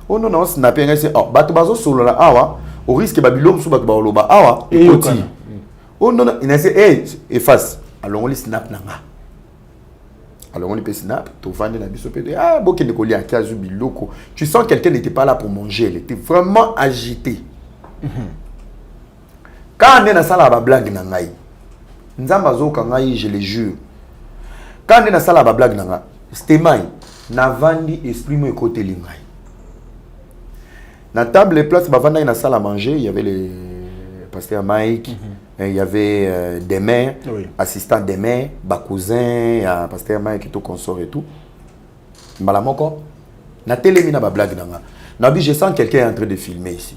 oh non sina pe ngasi oh bato bazo solo la awa au risque babilom sous bakoloba awa Et ekoti oh non il a dit hey efface alors on li snap nanga alors on li peut snap to vendre na biso pe ah boke ne kolia kazu biloko tu sens quelqu'un n'était pas là pour manger il était vraiment agité quand on est dans sala ba blague na ngai nzamba zoka ngai je le jure quand on est dans sala ba blague na nga c'était mai na vandi esprit mo côté lingai na table place bavanda na salle à manger il y avait le pasteur Mike il y avait des mères assistants des mères ba cousin pasteur Mike et tout consort et tout malamoko na télé na ba blague nanga na bi je sens quelqu'un est en train de filmer ici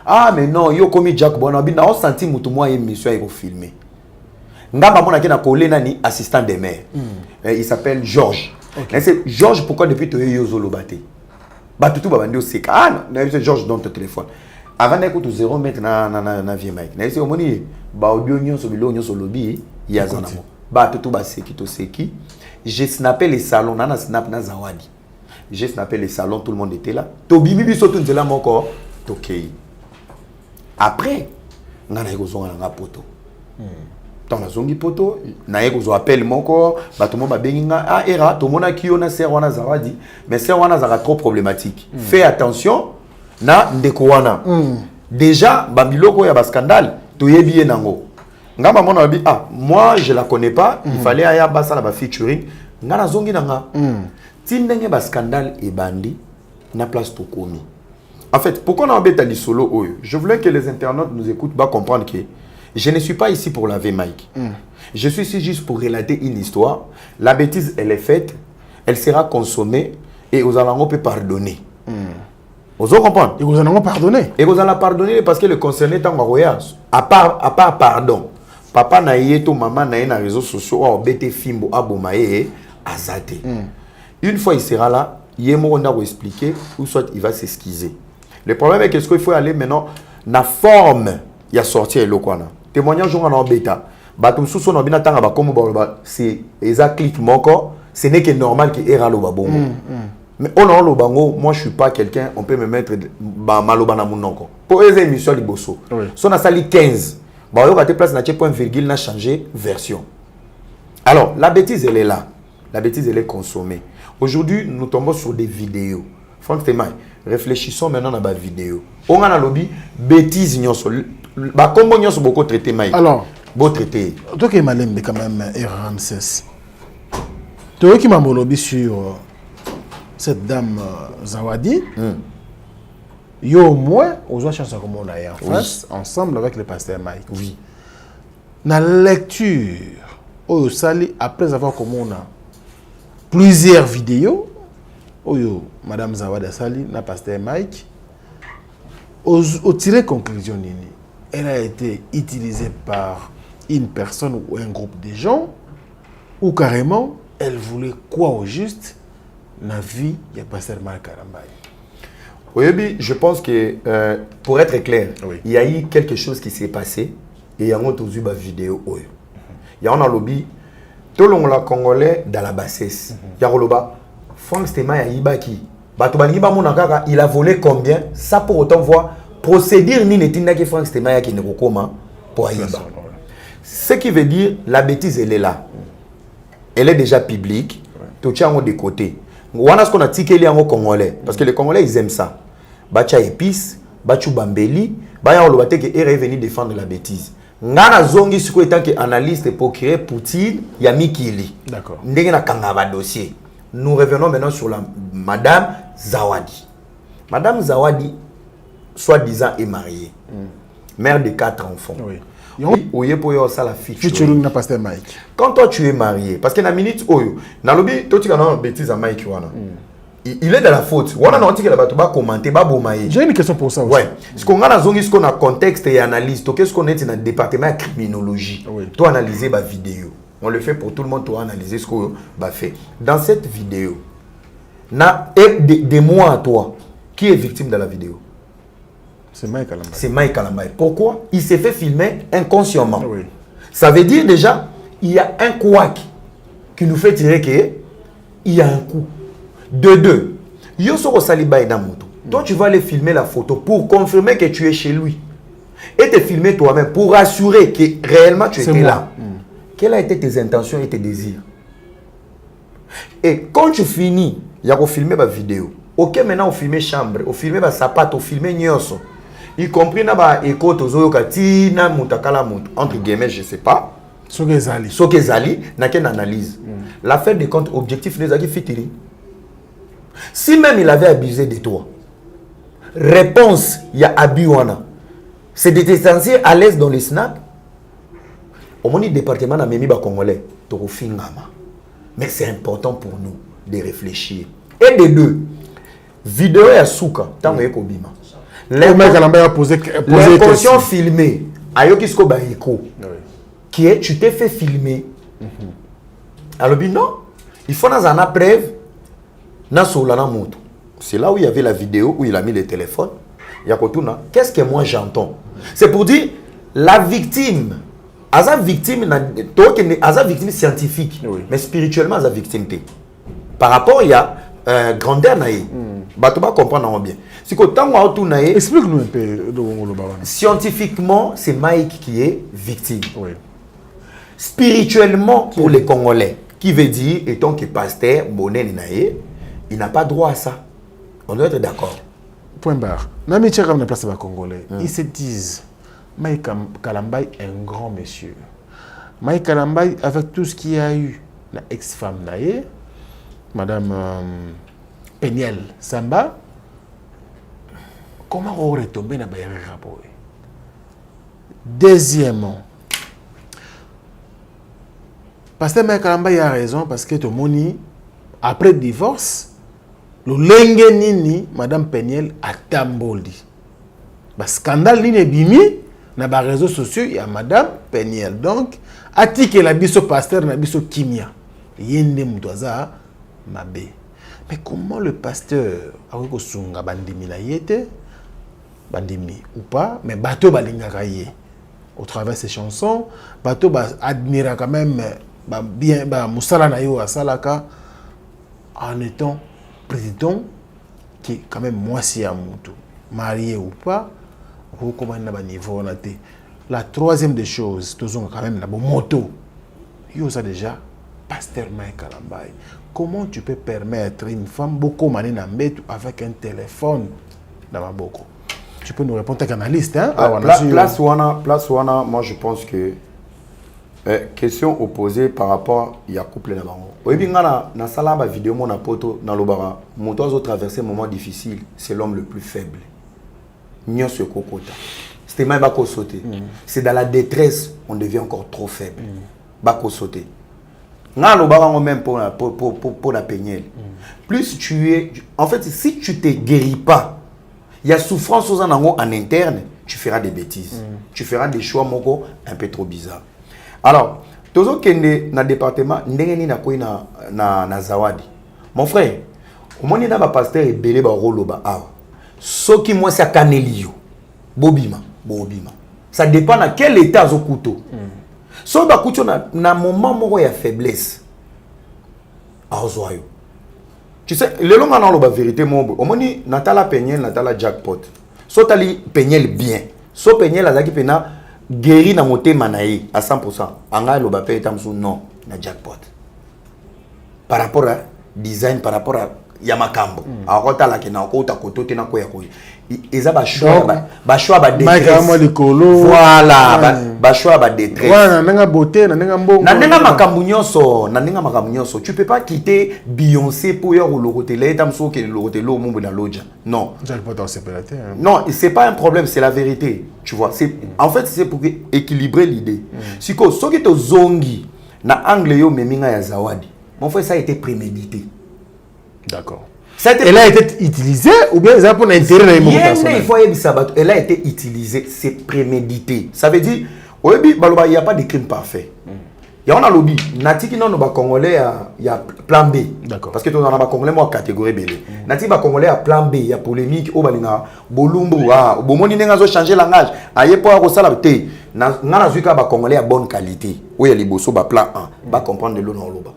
ah mais non yo komi Jack bon na bi na on senti mutu moi émission il faut filmer ngamba mona ke na collé nani assistant des mères il s'appelle Georges c'est Georges pourquoi depuis to yo zolobate bah tout babandi aussi ah non Georges dans ton téléphone avant d'écouter 0 mètre na vie Mike na c'est au moni ba audio nyonso bilo nyonso lobby ya zanamo ba tout ba seki to seki j'ai snappé les salons na snap na zawadi j'ai snappé les salons tout le monde était là to bimi biso tout nzela moko to kei après ngana ekozonga na poto dans la zone poto na yeko appel moko bato mo ba benginga ah era to mona kiyo na ser wana zawadi mais ser wana zaka trop problématique fais attention na ndeko wana déjà babiloko ya ba scandale to yebi nango ngamba mona bi ah moi je la connais pas il fallait aya basa la ba featuring ngana zongi nanga tindenge ba scandale et bandi na place to komi en fait pourquoi on embête à solo oyo je voulais que les internautes nous écoutent ba comprendre que je ne suis pas ici pour laver Mike. Je suis ici juste pour relater une histoire. La bêtise, elle est faite, elle sera consommée et vous allez peut pardonner. Vous allez comprendre? Et vous allez pardonner. Et vous allez pardonner parce que le concerné est en voyage. À part pardon. Papa na yeto, maman na na réseaux sociaux, ou bête fimbo, abomaye, azate. Une fois il sera là, il y a un va expliquer ou soit il va s'esquiser. Le problème est qu'il faut aller maintenant la forme. Il y a sorti le quoi témoignage on en bêta batum sous son obina tanga ba comme c'est exact clic moko ce n'est que normal que era lo babongo mais on a lo bango moi je suis pas quelqu'un on peut me mettre ba maloba na munoko pour les émissions liboso son a sali 15 ba yo ka te place na point virgule na changer version alors la bêtise elle est là la bêtise elle est consommée aujourd'hui nous tombons sur des vidéos franchement réfléchissons maintenant à la vidéo on a lobby bêtise nyonso ba kombo nyonso beaucoup traité Mike alors beau traité toi qui malem quand même Ramsès toi qui m'a lobby sur cette dame Zawadi yo au moins aux chances comme on a en face ensemble avec le pasteur Mike oui na lecture au sali après avoir comme on a plusieurs vidéos oyo madame Zawadi sali na pasteur Mike au tirer conclusion nini elle a été utilisée par une personne ou un groupe de gens ou carrément elle voulait quoi au juste la vie de pasteur Marc Karambaye. Oui, je pense que pour être clair, il y a eu quelque chose qui s'est passé et il y a eu une vidéo. Il y a un lobby, tout le monde congolais dans la bassesse. Il y a un lobby, Franck Stéma Yaibaki. Il a volé combien? Ça pour autant voir procédure ni n'est que Franck Stéma qui ne recommande pour Yaïba. Ce qui veut dire la bêtise elle est là. Elle est déjà publique. Tout tient de côté. On a ce qu'on a tiqué les Congolais parce que les Congolais ils aiment ça. Bacha épice, bachu bambeli, baya olobate que est revenu défendre la bêtise. Ngana zongi siko étant que analyste pour créer Poutine, ya Mikili. D'accord. Ndenge na kangaba dossier. Nous revenons maintenant sur la madame Zawadi. Madame Zawadi soi-disant est mariée. Mère de 4 enfants. Oui. Oui, pour yo ça la featuring na pasteur Mike. Quand toi tu es marié parce que na minute oyo, na lobi toi tu as bêtise à Mike wana. Il est dans la faute. Wana na otiki la bato ba commenter ba bomaye. J'ai une question pour ça aussi. Ouais. Ce qu'on a dans zongi ce qu'on a contexte et analyse. Qu'est-ce qu'on est dans le département de criminologie. Oui. Toi analyser ma vidéo. On le fait pour tout le monde toi analyser ce qu'on va faire. Dans cette vidéo, na des mois à toi qui est victime de la vidéo. C'est Mike Kalambaye. C'est Mike Kalambaye. Pourquoi? Il s'est fait filmer inconsciemment. Oui. Ça veut dire déjà, il y a un couac qui nous fait tirer qu'il y a un coup. De deux, yo soko saliba eda moto. Toi, tu vas aller filmer la photo pour confirmer que tu es chez lui. Et te filmer toi-même pour assurer que réellement tu étais là. Quelles ont été tes intentions et tes désirs? Et quand tu finis, il y a filmer ma vidéo. Ok, maintenant on filme chambre, on filme ma sapato, on filme nyoso. Y compris na ba écoute aux katina mutakala mutu entre guillemets, je sais pas. Sokezali n'a qu'une analyse. L'affaire des comptes objectifs les aki fitiri. Si même il avait abusé de toi, réponse, il y a abus wana. C'est de te sentir à l'aise dans les snaps. Au moins, le département n'a même pas congolais. Mais c'est important pour nous de réfléchir. Et de deux, vidéo à Souka, tant que Kobima. L'inconscient filmé, Ayokisko Baiko, qui est, tu t'es fait filmer. Alors, non, il faut dans un preuve, c'est là où il y avait la vidéo, où il a mis le téléphone. Qu'est-ce que moi j'entends? C'est pour dire la victime. Asa victime scientifique, mais spirituellement asa victime. Par rapport il y a grandeur naïe. Batoba comprendre bien. C'est que tant explique-nous un peu. Scientifiquement, c'est Mike qui est victime. Spirituellement, pour les Congolais, qui veut dire, étant que pasteur Bonen Naïe, il n'a pas droit à ça. On doit être d'accord. Point barre. Nami Tchekam na place Congolais. Ils se disent, Mike Kalambay est un grand monsieur. Mike Kalambay, avec tout ce qu'il y a eu, la ex-femme Naïe, Madame Peniel Samba, comment on aurait tombé dans le rapport? Deuxièmement, Pasteur Mike Kalambay a raison parce que tout le monde, après le divorce, le lenge nini Madame Peniel a tamboli. Le scandale nini bimi na ba réseaux sociaux il y a Madame Peniel. Donc atike la biso pasteur na biso kimia. Yende mutwaza mabe. Mais comment le pasteur a ko sunga bandimi na yete bandimi ou pas mais bateau balingaka ye au travers de ses chansons, bateau ba admira quand même ba bien ba musala na yo asalaka en étant président qui est quand même moisi à Moutou, marié ou pas, vous commandez à niveau. La troisième des choses, tous ont quand même la moto. Il y a déjà Pasteur Mike Kalambay. Comment tu peux permettre une femme beaucoup mané avec un téléphone dans ma boko? Tu peux nous répondre avec un analyste, hein? Place Wana, moi je pense que question opposée par rapport à couple na bango. Oyebi ngana na sala ba vidéo mon poto na lobara moto azo traverser un moment difficile, c'est l'homme le plus faible. Nyonso kokota. C'était même bako sauter. C'est dans la détresse on devient encore trop faible. Bako sauter. Ngana lobara même pour la Peniel. Plus tu es en fait si tu te guéris pas, il y a souffrance aux en interne, tu feras des bêtises. Tu feras des choix moko un peu trop bizarres. Alors, tozo kende na département ndengeni na koi na zawadi. Mon frère, au moins na ba pasteur ebele ba roloba awa. Soki moi sa kanelio. Bobima. Ça dépend à quel état zo couteau. So ba couteau na moment moko ya faiblesse. Azoyo. Tu sais, le long na loba vérité mo. Au moins natala Peniel, natala jackpot. So tali Peniel bien. So Peniel azaki pena guéri na moté manaï à 100%. Anga lo bapé tamsu non na jackpot. Par rapport à design, par rapport à Yamakambo. A rota la kena ko ta koto te na ko ya ko. Eza ba choix ba détresse. Voilà, ba choix ba détresse. Voilà, nanga beauté, nanga mbongo. Nanga makambu nyonso, tu peux pas quitter Beyoncé pour y aller au hôtel tamsu ke le hôtel au mumbu na loja. Non. Non, c'est pas un problème, c'est la vérité. Tu vois, c'est en fait c'est pour équilibrer l'idée. Si ko soki to zongi na angle yo meminga ya zawadi. Mon frère, ça a été prémédité. D'accord. Elle a été utilisée ou bien ça pour l'intérêt de elle a été utilisée, c'est prémédité. Ça veut dire, il n'y a pas de crime parfait. Il y a un lobby. Natiki non ba congolais il y a plan B. D'accord. Parce que tu as congolais moi catégorie B. Natiki ba congolais a plan B, il y a polémique au balinga bolumbu ah bomoni nenga zo changer langage. Aye po ko sala te. Na zuka ba congolais à bonne qualité. Où il y a les bosso ba plan 1, ba comprendre le nom loba.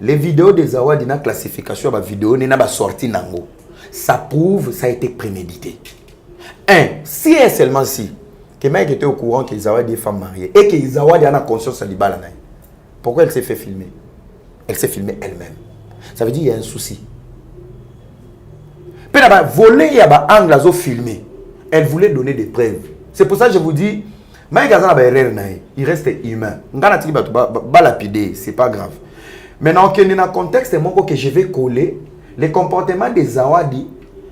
Les vidéos des Zawadi na classification ba vidéo na ba sorti nango. ça prouve ça a été prémédité. Si et seulement si que Mike était au courant que Zawadi est femme mariée et que Zawadi a la conscience de la pourquoi elle s'est fait filmer? Elle s'est filmée elle-même. Ça veut dire qu'il y a un souci. Puis là-bas, voler, il y a un angle à filmer. Elle voulait donner des preuves. C'est pour ça que je vous dis, Mike Gaza il reste humain. C'est pas grave. Maintenant, dans le contexte que je vais coller, les comportements des Zawadi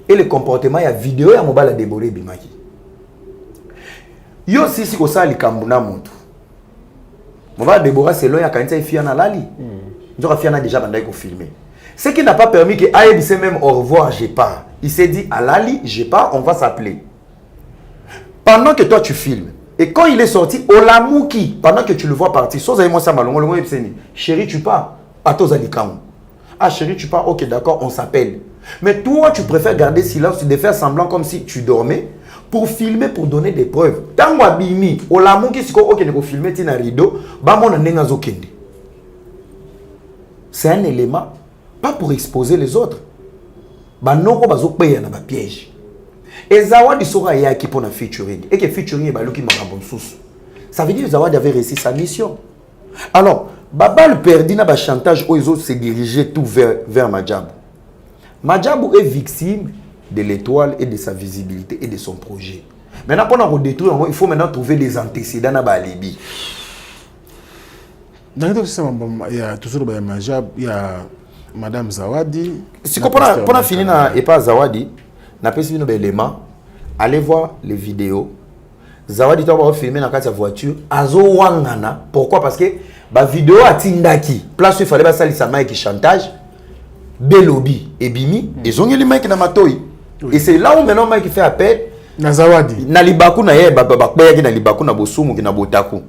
et les comportements, il y a vidéo, il y a mobile à déborder Bimaki. Yo si si kosa likambuna muntu. Mobile Deborah c'est là il y a quand il fia na lali. Il a fia déjà bandai ko filmer. Ce qui n'a pas permis que Aïe dise même au revoir, j'ai pas. Il s'est dit à Lali, j'ai pas, on va s'appeler. Pendant que toi tu filmes, et quand il est sorti, Olamouki, pendant que tu le vois partir, chérie, tu pars. Ah, chérie, tu pars, ok, d'accord, on s'appelle. Mais toi, tu préfères garder silence, de faire semblant comme si tu dormais, pour filmer, pour donner des preuves. Tant que Olamouki, si ok, il faut filmer, tu as un rideau, c'est un élément. Pas pour exposer les autres. Banoko bazo payer na ba piège. Et Zawadi sera ya qui pour na featuring et que featuring ba loki makambo sous. Ça veut dire que Zawadi avait réussi sa mission. Alors, Babal perdu na ba chantage où ils ont se diriger tout vers Madjabou. Madjabou est victime de l'étoile et de sa visibilité et de son projet. Maintenant pour nous détruire, il faut maintenant trouver des antécédents na ba alibi. Dans le système, il y a toujours Majab, il y a Madame Zawadi. Si pour finir et pas Zawadi, n'a pas suivi nos éléments. Allez voir les vidéos. Zawadi doit filmer dans la voiture. Azo wangana. Pourquoi? Parce que la vidéo a tindaki. Place où il fallait pas salir sa qui chantage. Belobi et Bimi. Ils ont eu les mecs dans ma toy. Et c'est là où maintenant Mike fait appel. Na Zawadi. Na libaku na ye babakbaya na libaku na bosumu na botaku.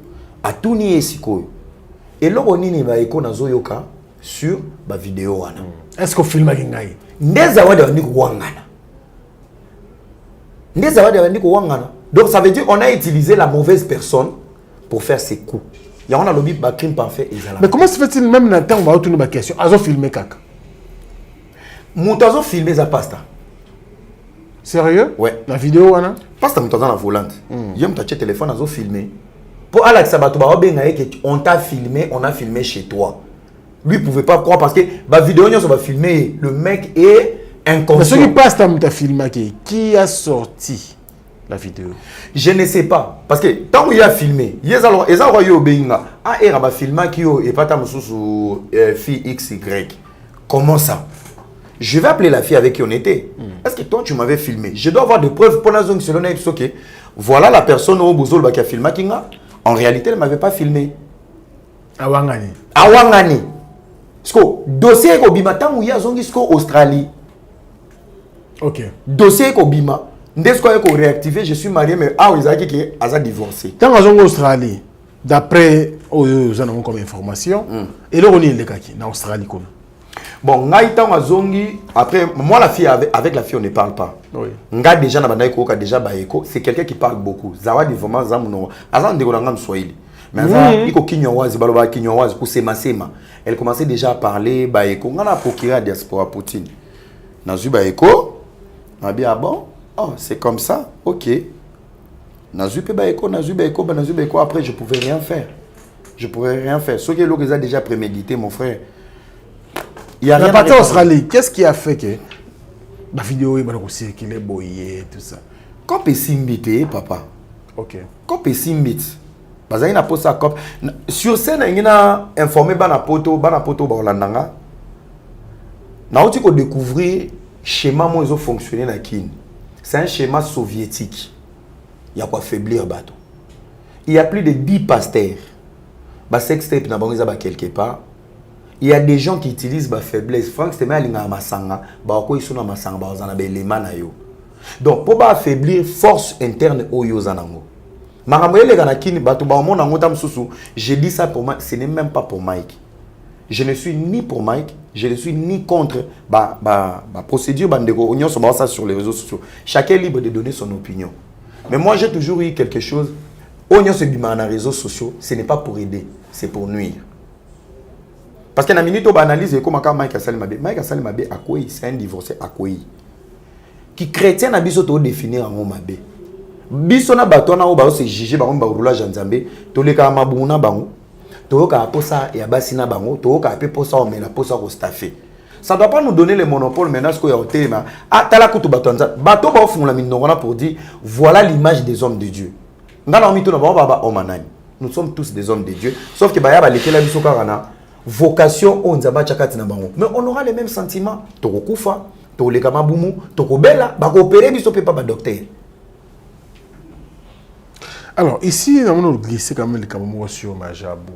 A tout nié sikoyo. Et là on y va éco na zoyoka. Sur la vidéo. Est-ce qu'on filme avec Ngaï? Donc ça veut dire qu'on a utilisé la mauvaise personne pour faire ses coups. Il y a un lobby de crime parfait. Mais comment se fait-il même dans le temps où on va retourner ma question? Azo filmé kaka. Moutazo filmé za pasta. Sérieux? Ouais. La vidéo wana? Pasta moutazo na volante. Yom ta téléphone azo filmé. Pour Alex Sabato on t'a filmé, on a filmé chez toi. Lui ne pouvait pas croire parce que la vidéo va filmer, le mec est inconscient. Mais ce qui passe dans ta filmé, qui a sorti la vidéo? Je ne sais pas. Parce que tant qu'il a filmé, il y a filmé qui est pas ta fille XY. Comment ça? Je vais appeler la fille avec qui on était. Est-ce que toi tu m'avais filmé? Je dois avoir des preuves pour la zone selon OK. Voilà la personne au Bouzol qui a filmé. En réalité, elle ne m'avait pas filmé. Awangani. Awangani. Dossier Kobima, tant où il y a Australie. Ok. Dossier Kobima, dès qu'on a réactivé, je suis marié, mais ah, ils ont divorcé. Tant qu'on Australie, d'après nous avons comme information, et là on est en Australie. Bon, après, moi la fille, avec la fille on ne parle pas. Oui. Déjà, c'est quelqu'un qui parle beaucoup. Zawadi vraiment, mais il elle commençait déjà à parler baeko on a procuré à diaspora Poutine nazu baeko on a dit ah bon oh c'est comme ça ok nazu baeko après je pouvais rien faire ce que l'autre a déjà prémédité mon frère il y a rien à en Australie. Qu'est-ce qui a fait que la vidéo est circulée boyée tout ça quand pessimbité papa ok quand pessimbité bazali na posa cop sur scène ngina informé bana poto baolandanga na oti ko découvrir schéma mo ils fonctionner na kin c'est un schéma soviétique il y a quoi affaiblir bateau il y a plus de 10 pasteurs ba sextape na bango za ba quelque part il y a des gens qui utilisent ba faiblesse Franck c'était mal nga masanga ba ko isuna masanga ba zana be lema na yo donc pour ba affaiblir force interne oyo zanango. Je dis ça pour Mike, ce n'est même pas pour Mike. Je ne suis ni pour Mike, je ne suis ni contre la procédure sur les réseaux sociaux. Chacun est libre de donner son opinion. Mais moi j'ai toujours eu quelque chose. Dans les réseaux sociaux, ce n'est pas pour aider, c'est pour nuire. Parce que la minute où on analyse comment Mike a Salimabe, c'est un divorcé à quoi. qui chrétien na biso to définir en mabe biso na bato na ba se juger ba roulage en Nzambe to le ka mabuna bango to ka posa ya basi na bango to ka pe posa o mena posa ko staffer. Ça ne doit pas nous donner le monopole maintenant ce qu'il y a au téléma. Ah, t'as la couteau bateau. Bateau va fond la mine pour dire voilà l'image des hommes de Dieu. Nous sommes tous des hommes de Dieu. Sauf que Baya Baleke la biso karana vocation on zaba chakati na bango. Mais on aura les mêmes sentiments. Toko kufa, toko leka mabumu, toko bela, bako opérer biso pe pas ba docteur. Alors ici nous allons glisser quand même le Cameroun sur Majabou.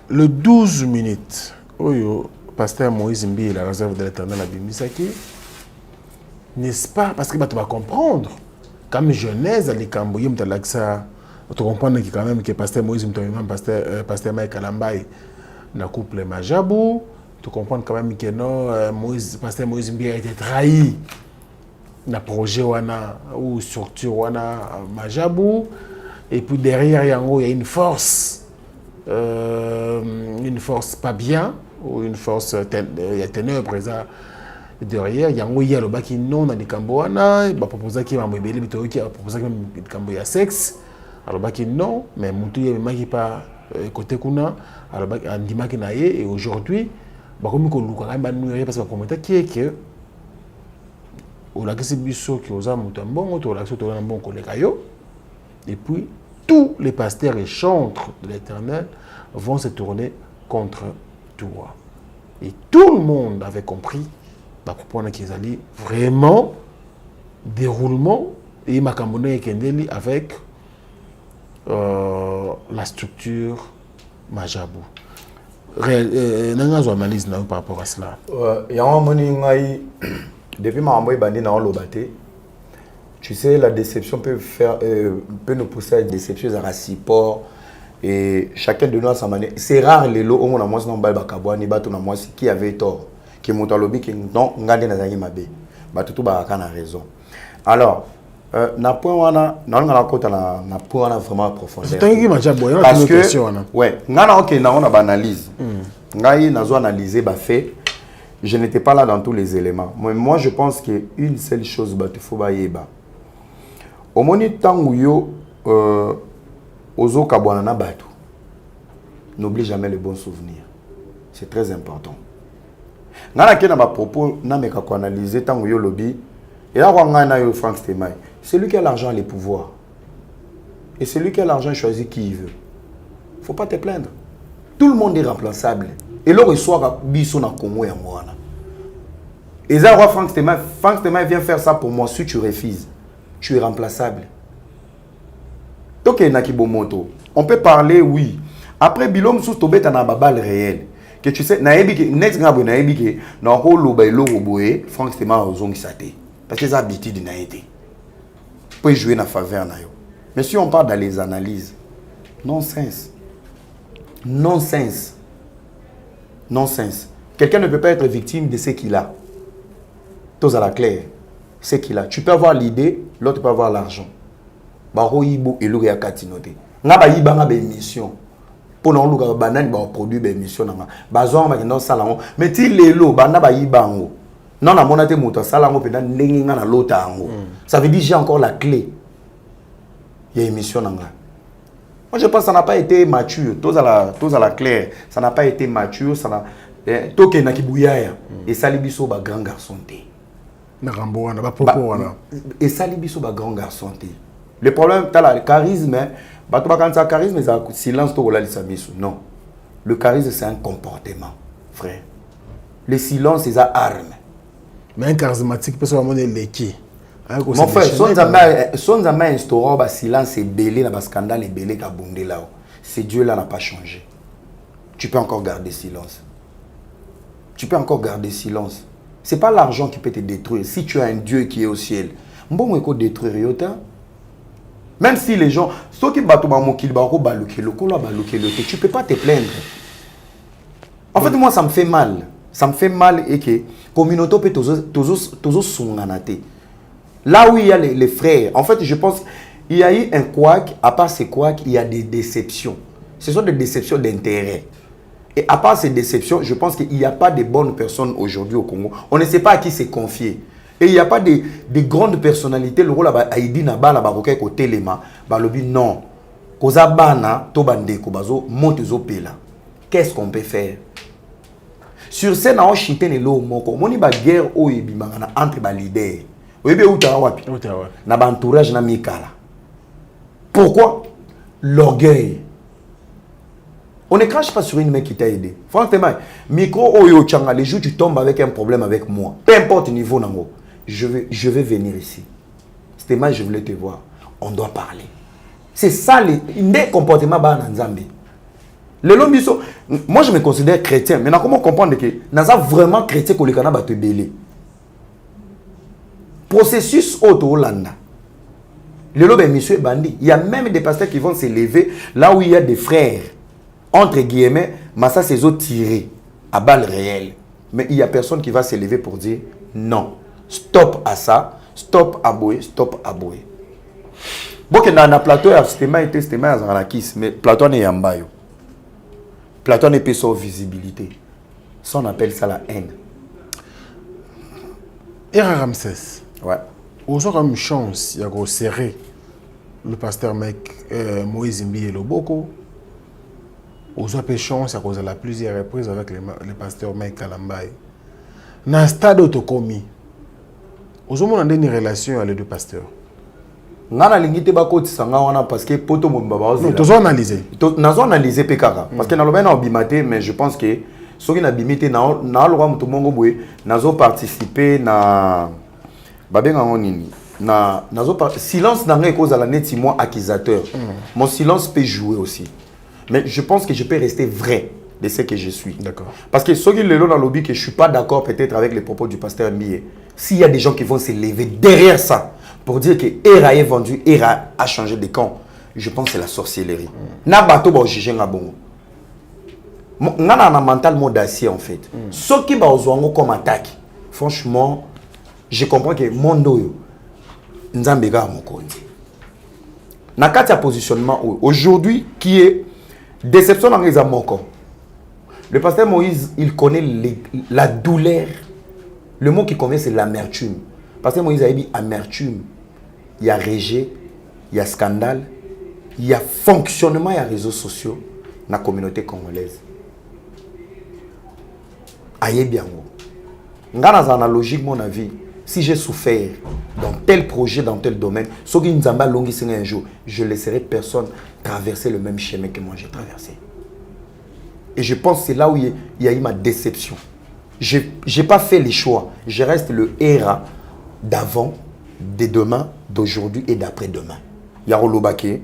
Le 12 minutes. Oyo Pasteur Moïse Mbi, la réserve de l'Éternel à Bimisaki, n'est-ce pas? Parce que tu vas comprendre, comme Genèse, à l'Ikamboye, tu comprends quand même que Pasteur Moïse Mbi, Pasteur Mike Kalambay, dans le couple Majabou, tu comprends quand même que non, Pasteur Moïse Mbi a été trahi dans le projet Wana, ou structure Wana Majabou, et puis derrière, il y a une force pas bien, ou une force il y a ténèbres présent derrière il y a le baki non dans les camboana il va proposer qui va me belé bito qui va proposer que cambo ya sexe alors baki non mais mutu ya maki pas côté kuna alors baki andima ki naie et aujourd'hui ba comme ko luka quand même nous parce que commenter qui est que au la kesi biso qui osa mutu mbongo to la soto na bon koleka yo et puis tous les pasteurs et chantres de l'Éternel vont se tourner contre toi. Et tout le monde avait compris qu'ils allaient vraiment déroulement et Makambouna et Kendeli avec la structure Majabou. N'avons analyse par rapport à cela. Depuis ma envoyé bandi dans l'obate, tu sais la déception peut nous pousser à une déception à support. Et chacun de nous a sa manière. C'est rare les lots où on a moins de balles bakabouani, bateau na moi qui avait tort, qui monte à l'obé qui non, ngade na zangi mabe, bateau tout bakana a raison. Alors, na point wana, na ngana kota na point wana vraiment profondeur. C'est un qui m'a déjà boyé. Parce que, ouais, ngana ok na on a analyse, ngai na zo analyser ba fait. Je n'étais pas là dans tous les éléments. Moi je pense qu'une seule chose bateau faut ba yeba. Au moni tangu yo Ozo Kabouana Batou. N'oublie jamais le bon souvenir. C'est très important. Nana qui n'a pas propos, n'a pas qu'à analyser tant que yo lobby. Et là, on a eu Franck Stemay. C'est lui qui a l'argent et les pouvoirs. Et c'est lui qui a l'argent choisit qui il veut. Faut pas te plaindre. Tout le monde est remplaçable. Et là, il soit biso na Congo et Moana. Et là, Franck Stemay vient faire ça pour moi. Si tu refuses, tu es remplaçable. Donc, on peut parler, oui. Après, Bilom sous Tobet en a babal réel. Que tu sais, next grave naïbi que dans le loba lo roboé, Franck Stemay a osé s'attaquer. Parce que les habitudes n'a été. Peut jouer dans faveur na yo. Mais si on parle dans les analyses, nonsense. Nonsense. Nonsense. Quelqu'un ne peut pas être victime de ce qu'il a. Tous à la claire. Ce qu'il a. Tu peux avoir l'idée, l'autre peut avoir l'argent. Baro Ibo et Louria Katinote. N'a pas eu une émission. Pour nous, nous avons produit une émission. Bazon, nous avons mais si les lots, nous avons eu bango. Non, na monate moto salango pe na ndenga na lota ango. Ça veut dire j'ai encore la clé. Il y a une émission nanga. Moi je pense que ça n'a pas été mature. Tous à la claire, ça n'a pas été mature, ça n'a toke na kibuyaya et salibiso ba grand garçon té. Na rambo wana ba popo wana. Et salibiso ba grand garçon té. Le problème, tu as le charisme, quand tu as le charisme, c'est silence, non. Le charisme, c'est un comportement, frère. Le silence, c'est une arme. Mais un charismatique peut se ramener l'équipe. Mon frère, son ami instaurant le silence, c'est belé, le scandale est belé, qui a bondé là. Ce Dieu-là n'a pas changé. Tu peux encore garder silence. Tu peux encore garder silence. Ce n'est pas l'argent qui peut te détruire. Si tu as un Dieu qui est au ciel, bon, il faut détruire. Même si les gens, ceux qui battent tu ne peux pas te plaindre. En fait, moi, ça me fait mal. Ça me fait mal et que la communauté peut toujours s'engager. Là où il y a les frères, en fait, je pense qu'il y a eu un couac. À part ces couacs, il y a des déceptions. Ce sont des déceptions d'intérêt. Et à part ces déceptions, je pense qu'il n'y a pas de bonnes personnes aujourd'hui au Congo. On ne sait pas à qui se confier. Et il n'y a pas de grandes personnalités. Le rôle a dit na bana baroké ko telema, ba lobi non. Koza bana to bande ko bazo monte zo pela. Qu'est-ce qu'on peut faire? Sur scène on chité ne lo moko. Moni ba guerre o ebimanga entre ba leader. Oyebe uta wapi? Na ba entourage na mikala. Pourquoi? L'orgueil. On ne crache pas sur une main qui t'a aidé. Franchement, micro oyo changa, les jours tu tombes avec un problème avec moi, peu importe le niveau nango, je vais venir ici. C'était mal, je voulais te voir. On doit parler. C'est ça les comportements ba na Nzambe. Le lombiso, moi je me considère chrétien, mais comment comprendre que naza vraiment chrétien ko le kana ba te belé. Processus auto Hollanda. Le lobby monsieur bandit, il y a même des pasteurs qui vont se lever là où il y a des frères. Entre guillemets, Massa ses autres tirés à balles réelles. Mais il n'y a personne qui va se lever pour dire non. Stop à ça, stop à bouer, stop à bouer. Bon, que dans le plateau, c'était Zanakis, mais Plateau n'est pas yo. Plateau n'est pas sans visibilité. Ça, on appelle ça la haine. Et Ramsès. Ouais. Aux autres, une chance, il y a serré le pasteur Moïse Mbi et Loboko. Aux autres chance, il y a plusieurs reprises avec le pasteur Mike Kalambaye. Dans le stade où tu as commis, aux autres, on a une relation avec les deux pasteurs. Parce que poto mbaba non tu as analysé analysé pekara parce que na loba na obimate mais je pense que soki na bimite na lwa mutu mongo boye nazo participer na babenga nini na nazo silence na ngai cause à la neti moi accusateur mon silence peut jouer aussi mais je pense que je peux rester vrai de ce que je suis. D'accord. Parce que soki lelo na lobby que je suis pas d'accord peut-être avec les propos du pasteur Mbié, s'il y a des gens qui vont se lever derrière ça pour dire que Era est vendu, Era a changé de camp, je pense que c'est la sorcellerie. Na bato ba juger nga bongo. Ngana na mental mode d'acier en fait. Ce qui ba ozwango comme attaque. Franchement, je comprends que mondo yo nzambe ga mokonzi. Na kati ya positionnement aujourd'hui qui est déception dans les amoko. Le pasteur Moïse, il connaît la douleur. Le mot qui convient c'est l'amertume. Pasteur Moïse a dit amertume. Il y a rejet, il y a scandale, il y a fonctionnement, il y a réseaux sociaux dans la communauté congolaise. Aïe bien. Dans analogie, mon avis, si j'ai souffert dans tel projet, dans tel domaine, ce qui nous a longi un jour, je laisserai personne traverser le même chemin que moi j'ai traversé. Et je pense que c'est là où il y a eu ma déception. Je n'ai pas fait les choix. Je reste le Era d'avant, de demain, d'aujourd'hui et d'après-demain. Yaro Lobake.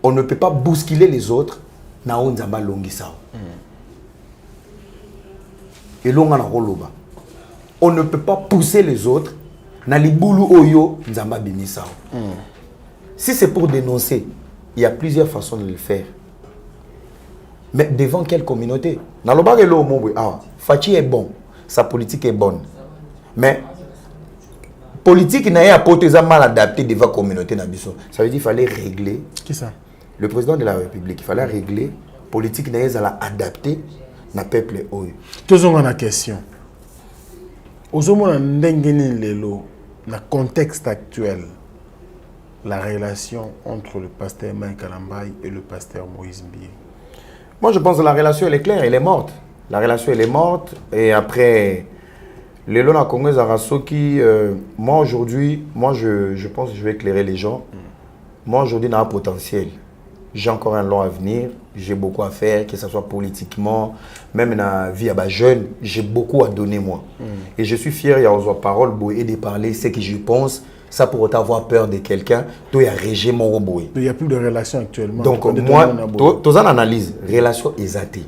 On ne peut pas bousculer les autres. On ne peut pas pousser les autres. Si c'est pour dénoncer, il y a plusieurs façons de le faire. Mais devant quelle communauté? Fachi est bon, sa politique est bonne. Mais politique n'a pas mal adapté devant la communauté. Ça veut dire qu'il fallait régler. Qui ça? Le président de la République. Il fallait régler. Politique n'a pas adapté na peuple. Tous ont une question. Aux hommes, dans le contexte actuel, la relation entre le pasteur Mike Kalambaye et le pasteur Moïse Mbié. Moi, je pense que la relation, elle est claire, elle est morte. La relation, elle est morte. Et après, les Lona Congolais Arasoki, moi aujourd'hui, je pense que je vais éclairer les gens. Moi aujourd'hui, j'ai un potentiel. J'ai encore un long avenir. J'ai beaucoup à faire, que ce soit politiquement, même dans la vie à bas jeune, j'ai beaucoup à donner moi. Et je suis fier, il y a aux paroles et de parler ce que je pense. Ça pour autant avoir peur de quelqu'un, il y a régé mon robot. Il n'y a plus de relation actuellement. Donc moi, tous en analyse, relation exatée.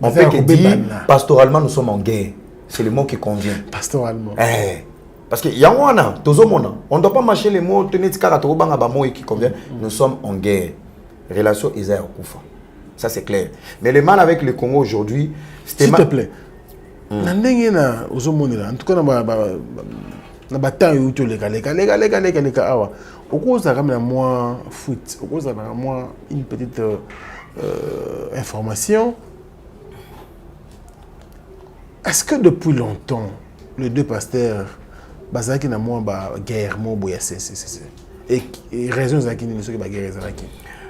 On peut que dire, pastoralement, nous sommes en guerre. C'est le mot qui convient. Pastoralement. Parce que y a on ne doit pas marcher les mots, tenir qui convient. Nous sommes en guerre. Relation exatée. Ça c'est clair. Mais le mal avec le Congo aujourd'hui, c'était... S'il te plaît. En tout cas, na bataille où tu les awa au cause de moi foot au cause de moi une petite information. Est-ce que depuis longtemps les deux pasteurs, bazaki na moi ba guerre mo boya c'est. Et raison zaki ni soki ba guerre zaki.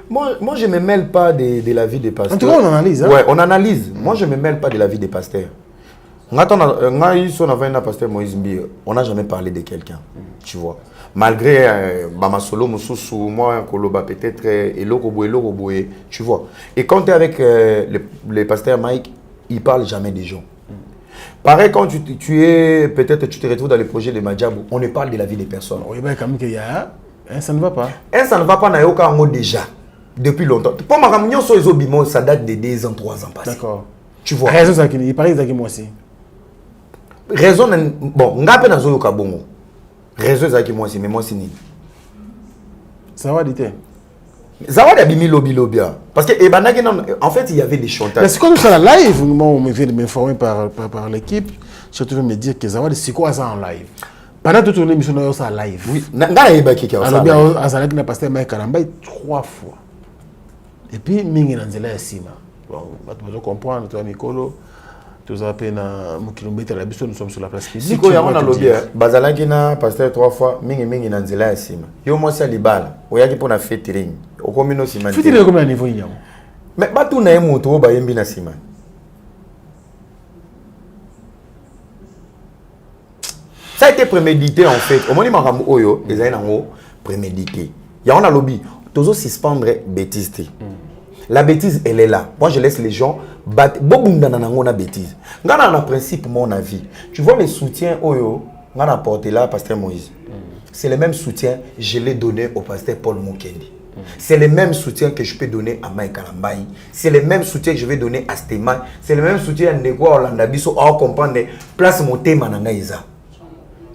Moi, je ne me mêle pas de la vie des pasteurs. En tout cas, on analyse. Hein? Ouais, on analyse. Moi, je ne me mêle pas de la vie des pasteurs. On a pasteur Moïse Mbi, on n'a jamais parlé de quelqu'un. Tu vois. Malgré Bamasolo, Moussoussou, moi, Koloba, peut-être, Elokoboué, tu vois. Et quand tu es avec le pasteur Mike, il ne parle jamais des gens. Pareil, quand tu es, peut-être, tu te retrouves dans les projets de Madjabou, on ne parle de la vie des personnes. Oui, ben, comme qu'il y a, ça ne va pas. Ça ne va pas, Nayoka Ango déjà. Depuis longtemps. Pour ma réunion sur les obimos, ça date de 2 ans, 3 ans passés. D'accord. Tu vois. Raison ça il paraît que moi aussi. Raison bon, ngape na zoyo kabongo. Raison ça moi aussi, mais moi c'est ni. Ça va dire. Ça va bimi lobia. Parce que en fait, il y avait des chantages. Mais c'est quoi ça la live, moi on me vient de m'informer par l'équipe, surtout de me dire que ça va c'est quoi ça en live. Pendant toute l'émission ça live. Oui, ngana yeba ki ka ça. Alors bien azalaki na pasteur Mike Karambai 3 fois. Et puis, mingi na nzela ya sima. Bon, tu vas comprendre, toi, Nicolo, tu as appelé na kilomètre la biso, nous sommes sur la place publique. Si ko yama na lobby, bazalaki na pasteur 3 fois, mingi na nzela ya sima. Yo mo sa libala, oyaki pona featuring. Okomino sima. Featuring comme na niveau nyamo. Mais ba tu na yemoto ba yembi na sima. Ça a été prémédité en fait. Au moment où oyo, les aïnango prémédité. Ya on a lobby. Toujours suspendre bêtise. La bêtise, elle est là. Moi, je laisse les gens battre. Bobundana bêtise. Ngana na principe, mon avis. Tu vois les soutiens, oyo, ngana apporté là, pasteur Moïse. C'est le même soutien que je l'ai donné au pasteur Paul Mukendi. C'est le même soutien que je peux donner à Mike Karambai. C'est le même soutien que je vais donner à Stéman. C'est le même soutien à Nego Orlando Bisso. À comprendre, place mon thème à Isa.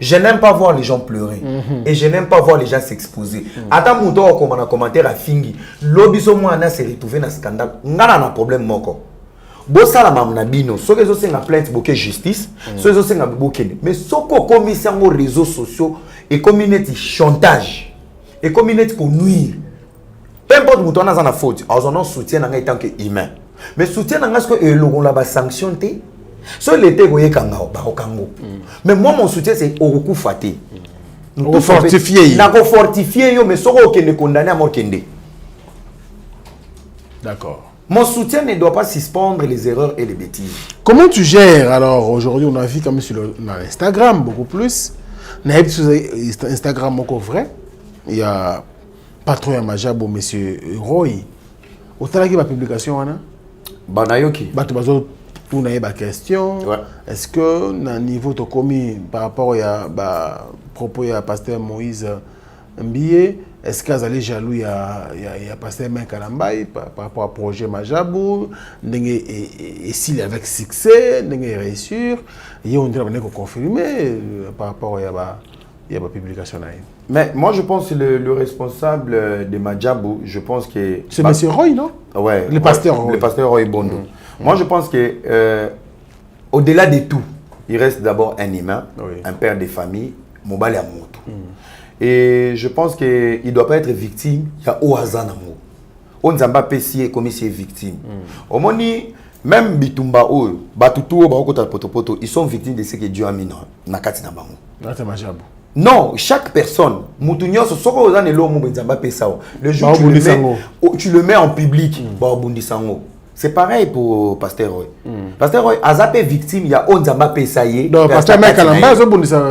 Je n'aime pas voir les gens pleurer. Et je n'aime pas voir les gens s'exposer. Attends, mon tour, comme on a commenté à Fingi, l'obiso moi s'est retrouvé dans un scandale. On a un problème moko. Bossa la mamna bino. Ce que je sais na plainte bouquet justice. Ce que je sais na bouquet. Mais ce qu'on commission aux réseaux sociaux et communauté chantage et communauté pour nuire. Peu importe où on a une faute, on a soutien en tant qu'humain. Mais soutien en ce que le on l'a sanctionné. So l'été goye kangao ba okango. Mais moi mon soutien c'est oku faté. Nous fortifier. Na ko fortifier yo mais soko okende condamné à mort kende. D'accord. Mon soutien ne doit pas suspendre les erreurs et les bêtises. Comment tu gères alors aujourd'hui on a vu comme sur Instagram beaucoup plus. Na sur Instagram encore vrai. Il y a patron ya Majabo monsieur Roy. Autant que ma publication ana. Banayoki. Batu bazo pour une question, ouais. Est-ce que na niveau to commis par rapport à propos à pasteur Moïse Mbié, est-ce qu'ils allaient jaloux il y a pasteur Mike Karambai par rapport au projet Majabou, et s'il avec succès, réussir, et on dirait qu'on confirmer par rapport à la publication. Mais moi je pense que le responsable de Majabou, je pense que c'est monsieur Roy, non? Ouais. Le pasteur Roy. Le pasteur Roy Bondo. Moi, je pense que au-delà de tout, il reste d'abord un humain, un père de famille, Mobali Amoto. Et je pense qu'il ne doit pas être victime. Il y a au hasard d'amour. On ne sait pas si comme il est victime. Au moment même Bitumba ou Batutu ils sont victimes de ce que Dieu a mis dans Nakati na bango. Non, chaque personne, le jour où tu le mets en public, c'est pareil pour Pasteur Roy. Pasteur Roy, Azapé victime, il y a Onzamba Pesaye. Non, Pasteur Mike Kalamba,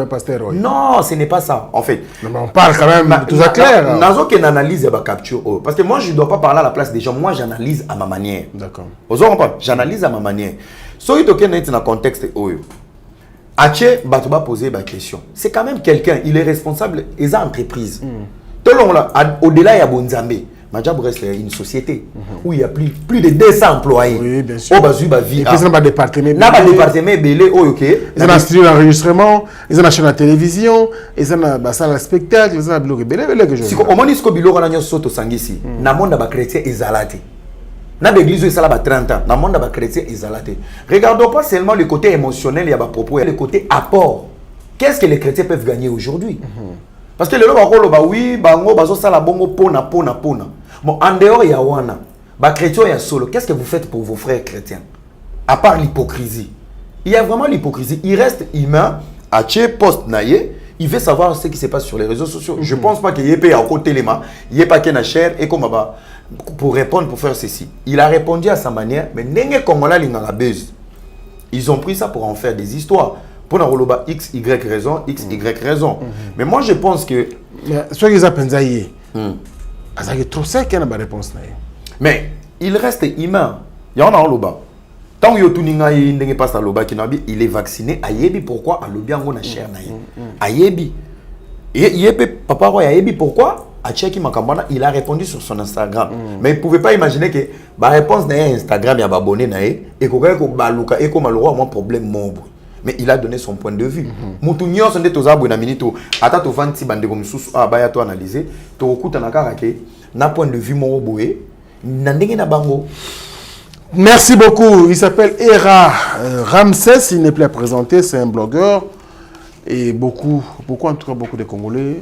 Pasteur Roy. Non, ce n'est pas ça, en fait. Non, mais on parle quand même, tout ça clair. Nazo qui analyse et capture. Parce que moi, je ne dois pas parler à la place des gens. Moi, j'analyse à ma manière. D'accord. Vous avez compris? J'analyse à ma manière. Si vous êtes dans le contexte, Ache Batouba poser la question. C'est quand même quelqu'un, il est responsable des entreprises. Au-delà, il y a Bonzambe. Majabou reste une société où il y a plus de 200 employés. Oui, bien sûr. Et puis, il n'y a pas de département. Il n'y a pas de département. Ils ont un studio d'enregistrement, ils ont une chaîne de télévision, ils ont un salle de spectacle, ils ont un bloc. Si on dit que Biloro a soto sangisi, na monde ba chrétien ezalate. Na l'église est là 30 ans, na monde ba chrétien ezalate. Regardons pas seulement le côté émotionnel, il y a ba propos, il y a le côté apport. Qu'est-ce que les chrétiens peuvent gagner aujourd'hui? Parce que le loba oui, bango bazo sala bongo pona. Bon, en dehors il y a wana, ba chrétien il y a solo. Qu'est-ce que vous faites pour vos frères chrétiens? À part l'hypocrisie. Il y a vraiment l'hypocrisie. Il reste humain, Ache post naye, il veut savoir ce qui se passe sur les réseaux sociaux. Je pense pas qu'il y ait à côté les mains, il y ait pas qu'il y ait cher et comme pour répondre, pour faire ceci. Il a répondu à sa manière, mais n'engé Congolais l'inganga buzz. Ils ont pris ça pour en faire des histoires. Pour nous roloba X, Y raison, X, Y raison. Mais moi je pense que... Soit qu'ils appellent ça, ça est trop sec qu'il y a une réponse. Mais il reste humain. Il y en a un loba. Tant que Yotuninga n'est pas à loba, il est vacciné. Ayebi pourquoi à lobi en a cher naïe. Ayebi. Yebi papa Roy Ayebi pourquoi à Tcheki Makambana il a répondu sur son Instagram. Mais il pouvait pas imaginer que la réponse n'a Instagram il y a abonné naïe et que baluka et comme malheureux moins problème mobo. Mais il a donné son point de vue. Moutounion sont des tozabu na minito. Ata to vanti bande comme sous ah baya to analyser. To okuta na karake na point de vue moboé. Nandenge na bango. Merci beaucoup. Il s'appelle Era Ramsès. Il n'est plus à présenter. C'est un blogueur. Et beaucoup, en tout cas, beaucoup de Congolais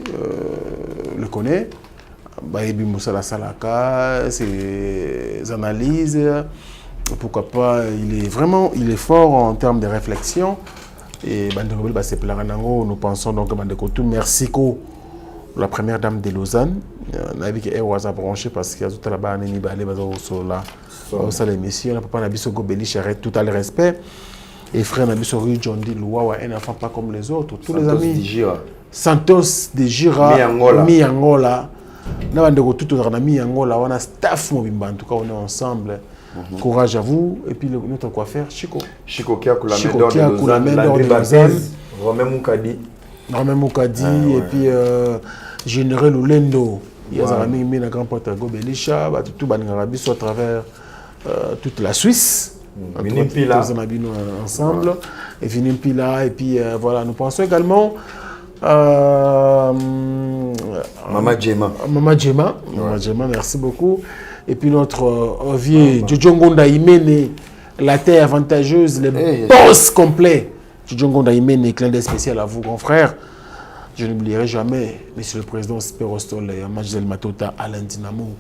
le connaissent. Bayebi Moussala Salaka, ses analyses. Pourquoi pas, il est fort en termes de réflexion. Et Bandekobel, c'est Plaranango. Nous pensons donc à Bandekotou. Merci, la première dame de Lausanne. On a vu qu'elle a branché parce qu'il y a tout là-bas, il y a l'émission, on n'a pas Nabiso Gobeli, j'arrête tout à le respect. Et frère Nabiso Rue John Di Louawa, un enfant pas comme les autres. Tous les amis. Santos de Gira, Mi-Angola. Nous avons tout Mi-Angola, on a staff Mobimba, en tout cas on est ensemble. Courage à vous. Et puis notre coiffeur, Chico. Chico qui a la main d'or de Lausanne. Romain Moukadi. Et puis Général Oulendo. Il y a un grand porte à Gobelisha, tout Banarabiso à travers toute la Suisse. Ensemble. Et Finimpila. Et puis voilà, nous pensons également Mama Djema. Mama Djema, merci beaucoup. Et puis notre vieux Djongonda Imene, la terre avantageuse, le boss complet. Djongonda Imene, clin d'œil spécial à vous, grand frère. Je n'oublierai jamais, Monsieur le Président Spérostol et Amajel Matota Alain Dinamo,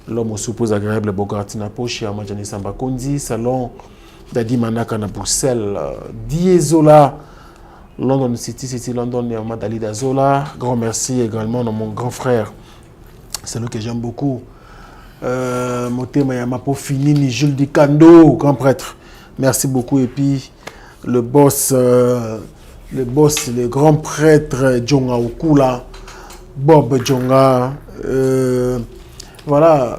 l'homme au suppose agréable Bogartina Poche, Amajani Samba Kondi, Salon Dadi Manaka na Bruxelles, Diesola, London City, London et Amadalida Zola. Grand merci également à mon grand frère, c'est lui que j'aime beaucoup. Motema Yamapo Finini, Jules Dikando, grand prêtre. Merci beaucoup. Et puis le boss, le grand prêtre Djonga Okula, Bob Djonga, voilà,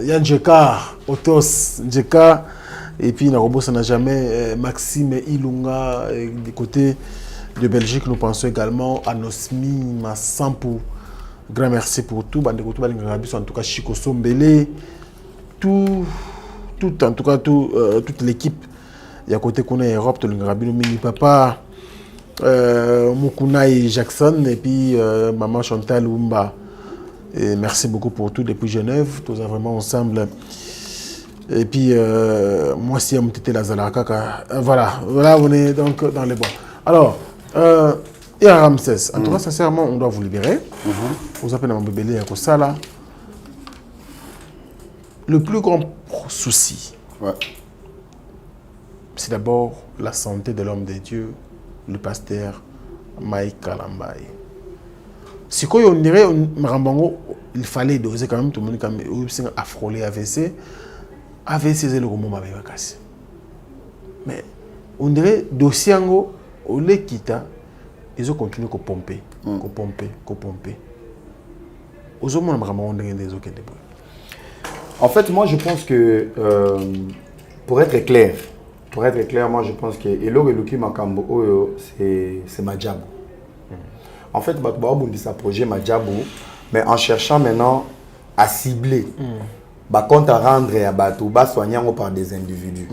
Yann Djeka, Otos Djeka, et puis Narobo, ça n'a jamais, Maxime Ilunga, du côté de Belgique, nous pensons également à Nosmi Massampu. Grand merci pour tout, en tout cas Chico Sombele, toute l'équipe. Il y a côté qu'on est Europe, le Mini Papa, Mukunaï Jackson et puis Maman Chantal Oumba. Et merci beaucoup pour tout depuis Genève, tous vraiment ensemble. Et puis moi aussi, j'étais la Zalaka. Voilà, on est donc dans les bois. Alors, et à Ramsès, en tout cas, sincèrement, on doit vous libérer. Vous appelez mon bébé à Kosala. Le plus grand souci, c'est d'abord la santé de l'homme de Dieu, le pasteur Mike Kalambaye. Si on dirait, il fallait doser quand même, tout le monde a frôlé AVC. AVC, c'est le moment où il cassé. Mais on dirait, dossier, on les quitte, ils ont continué à pomper, En fait, moi, je pense que, pour être clair, moi, je pense que Elo Eluki Makambo, c'est Madjabou. En fait, Batoubaou dit ça projet Madjabou, mais en cherchant maintenant à cibler, compte à rendre à Batouba soignant par des individus.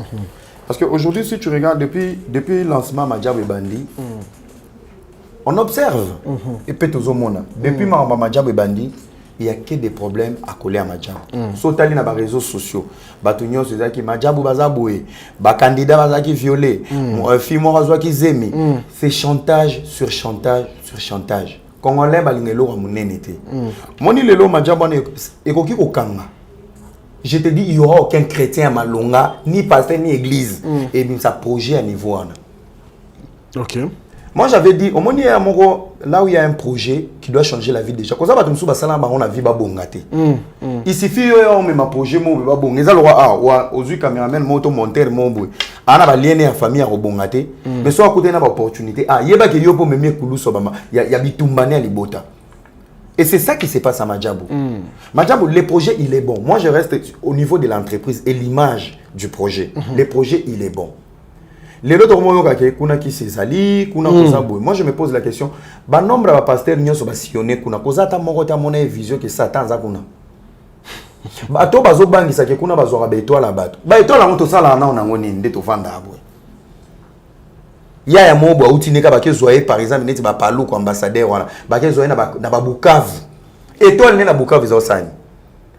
Parce qu'aujourd'hui, si tu regardes, depuis le lancement Madjabou et Bandi, on observe, et peut-être au monde, depuis Madjabou et Bandi, il n'y a que des problèmes à coller à Madjabou. Sautali dans les réseaux sociaux. Batunyo c'est qui Madjabou bazaboué, ba candidat bazaki violé, fimo razwa ki zemi. C'est chantage sur chantage sur chantage. Congolais balingelo wa munenete. Moni lelo Madjabou et koki kokanga. Je te dis il y aura aucun chrétien à Malonga, ni pasteur ni église et même ça projet à niveau. OK. Moi, j'avais dit, au moins, là où il y a un projet qui doit changer la vie des gens. Comme ça, on a vie bongate. Il suffit on met ma projet, mon bon. Les alors, aux yeux caméraman, moto monteur, mon boy. On a lien en famille à bongate. Mais soit à côté, on a opportunité. Ah, il y a qui yo pour me mettre koulou sobama. Il y a bitumbane à libota. Et c'est ça qui se passe à Madjabou. Madjabou, le projet, il est bon. Moi, je reste au niveau de l'entreprise et l'image du projet. Le projet, il est bon. Les autres moi je me pose la question, ba nombre de pasteurs nyonso ba sionné kuna kozata moko ta mona vision que Satan za kuna. Ba to bazo bangisa ke kuna bazo ba étoile la bato. Ba étoile la moto sala na ona ngoni nde to vanda abwe. Ya mobo outineka ba ke zoye par exemple neti ba palu ko ambassadeur wana. Ba ke zoye na ba Bukavu. Étoile ne na Bukavu za osani.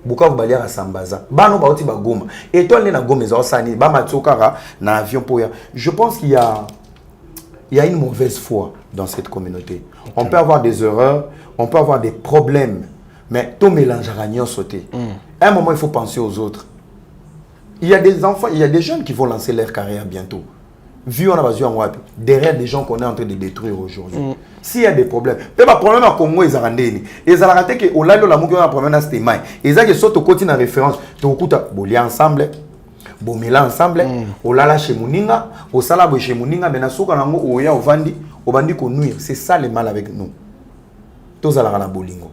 Bukavu balia Sambaza. Bano baoti ba Goma. Étoile ne na Goma za osani ba matsokara na avion pour ya. Je pense qu'il y a une mauvaise foi dans cette communauté. Okay. On peut avoir des erreurs, on peut avoir des problèmes, mais tout mélange à rien sauter. À un moment, il faut penser aux autres. Il y a des enfants, il y a des jeunes qui vont lancer leur carrière bientôt. Vu on a besoin derrière des gens qu'on est en train de détruire aujourd'hui. S'il y a des problèmes, peut-être le problème à Congo ils ont rendu. Ils ont raté que au lalo la mouki on a problème à c'était mai. Ils ont que sorte côté en référence. Tu écoutes bolia ensemble, bomela ensemble, au lala chez Muninga, au salabo chez Muninga, mais na soka nango oya au vandi, au bandi qu'on nuire. C'est ça le mal avec nous. Tous à la bolingo.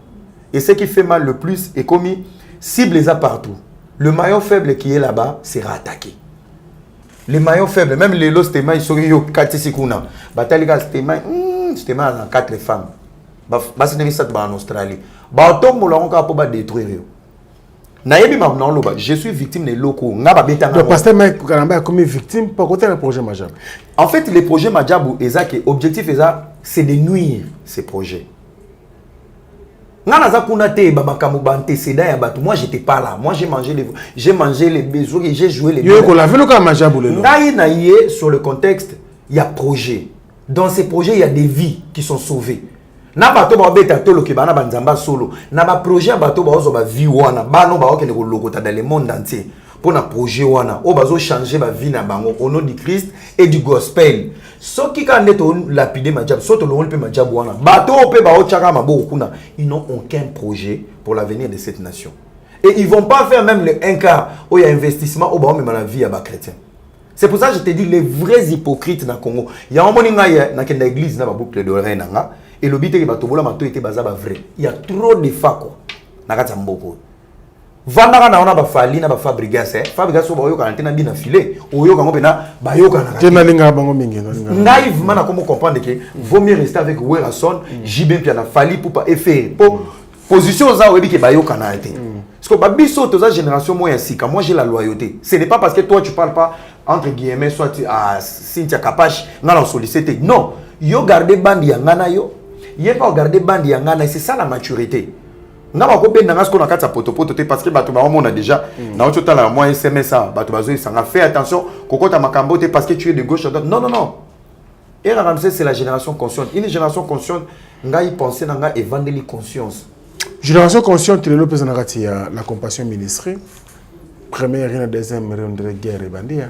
Et ce qui fait mal le plus est commis cible les a partout. Le maillon faible qui est là-bas sera attaqué. Les maillons faibles, même les lots témoins, ils sont yo 4 sikuna. Bataliga témoins, témoins dans 4 femmes. Basi n'est ça en Australie. Batom moulon ka pour détruire yo. Nayebi mamna loba, je suis victime des locaux. Ngaba beta ngaba. Le pasteur Mike Kanamba comme victime pour côté le projet Madjabou. En fait, les projets Madjabou, objectif c'est de nuire ces projets. Moi j'étais pas là. Moi j'ai mangé les besoins et j'ai joué les sur le contexte, il y a projet. Dans ces projets, il y a des vies qui sont sauvées. Na bato ba beta tolo ke bana banzamba solo. Na ba projet bato ba ozo ba vie wana. Ba no ba okende ko lokota dans le monde entier. Pour un projet wana, on va changer ma vie na bango au nom du Christ et du gospel. Ce qui quand neto lapidé Madjabou, saute le rôle pe Madjabou wana. Bato pe ba o chaka mabo kuna. Ils n'ont aucun projet pour l'avenir de cette nation. Et ils vont pas faire même le 1 quart où il y a investissement au bas même la vie à bas chrétien. C'est pour ça que je te dis les vrais hypocrites dans le Congo. Il y a un moment dans l'église na ba boucle de reine nga et le bité que bato bola mato était bazaba vrai. Il y a trop de fako. Na kata mboko. Vandaka na ona ba fali na ba fabrigas fabrigas ba yoka antena bina filé o yoka ngopena ba yoka na tena linga bango mingi naïvement na comment comprendre que vaut mieux rester avec Werason Jibin puis na fali pour pas effet pour position za webi ke ba yoka na été parce que ba biso to za génération moya sika moi j'ai la loyauté ce n'est pas parce que toi tu parles pas entre guillemets soit à Cynthia Kapache na la solliciter non yo garder bandi ya ngana yo yé pas garder bandi ya ngana c'est ça la maturité. Nga ba ko ben nga sko na kata poto parce que bato ba on a déjà na autre temps la moi SMS ça bato bazo ça fait attention kokota makambo te parce que tu es de gauche à droite non et Ramsey c'est la génération consciente une génération consciente nga y penser nga évangéliser conscience génération consciente le lopez na kati ya la compassion ministre première et deuxième ronde de guerre et bandia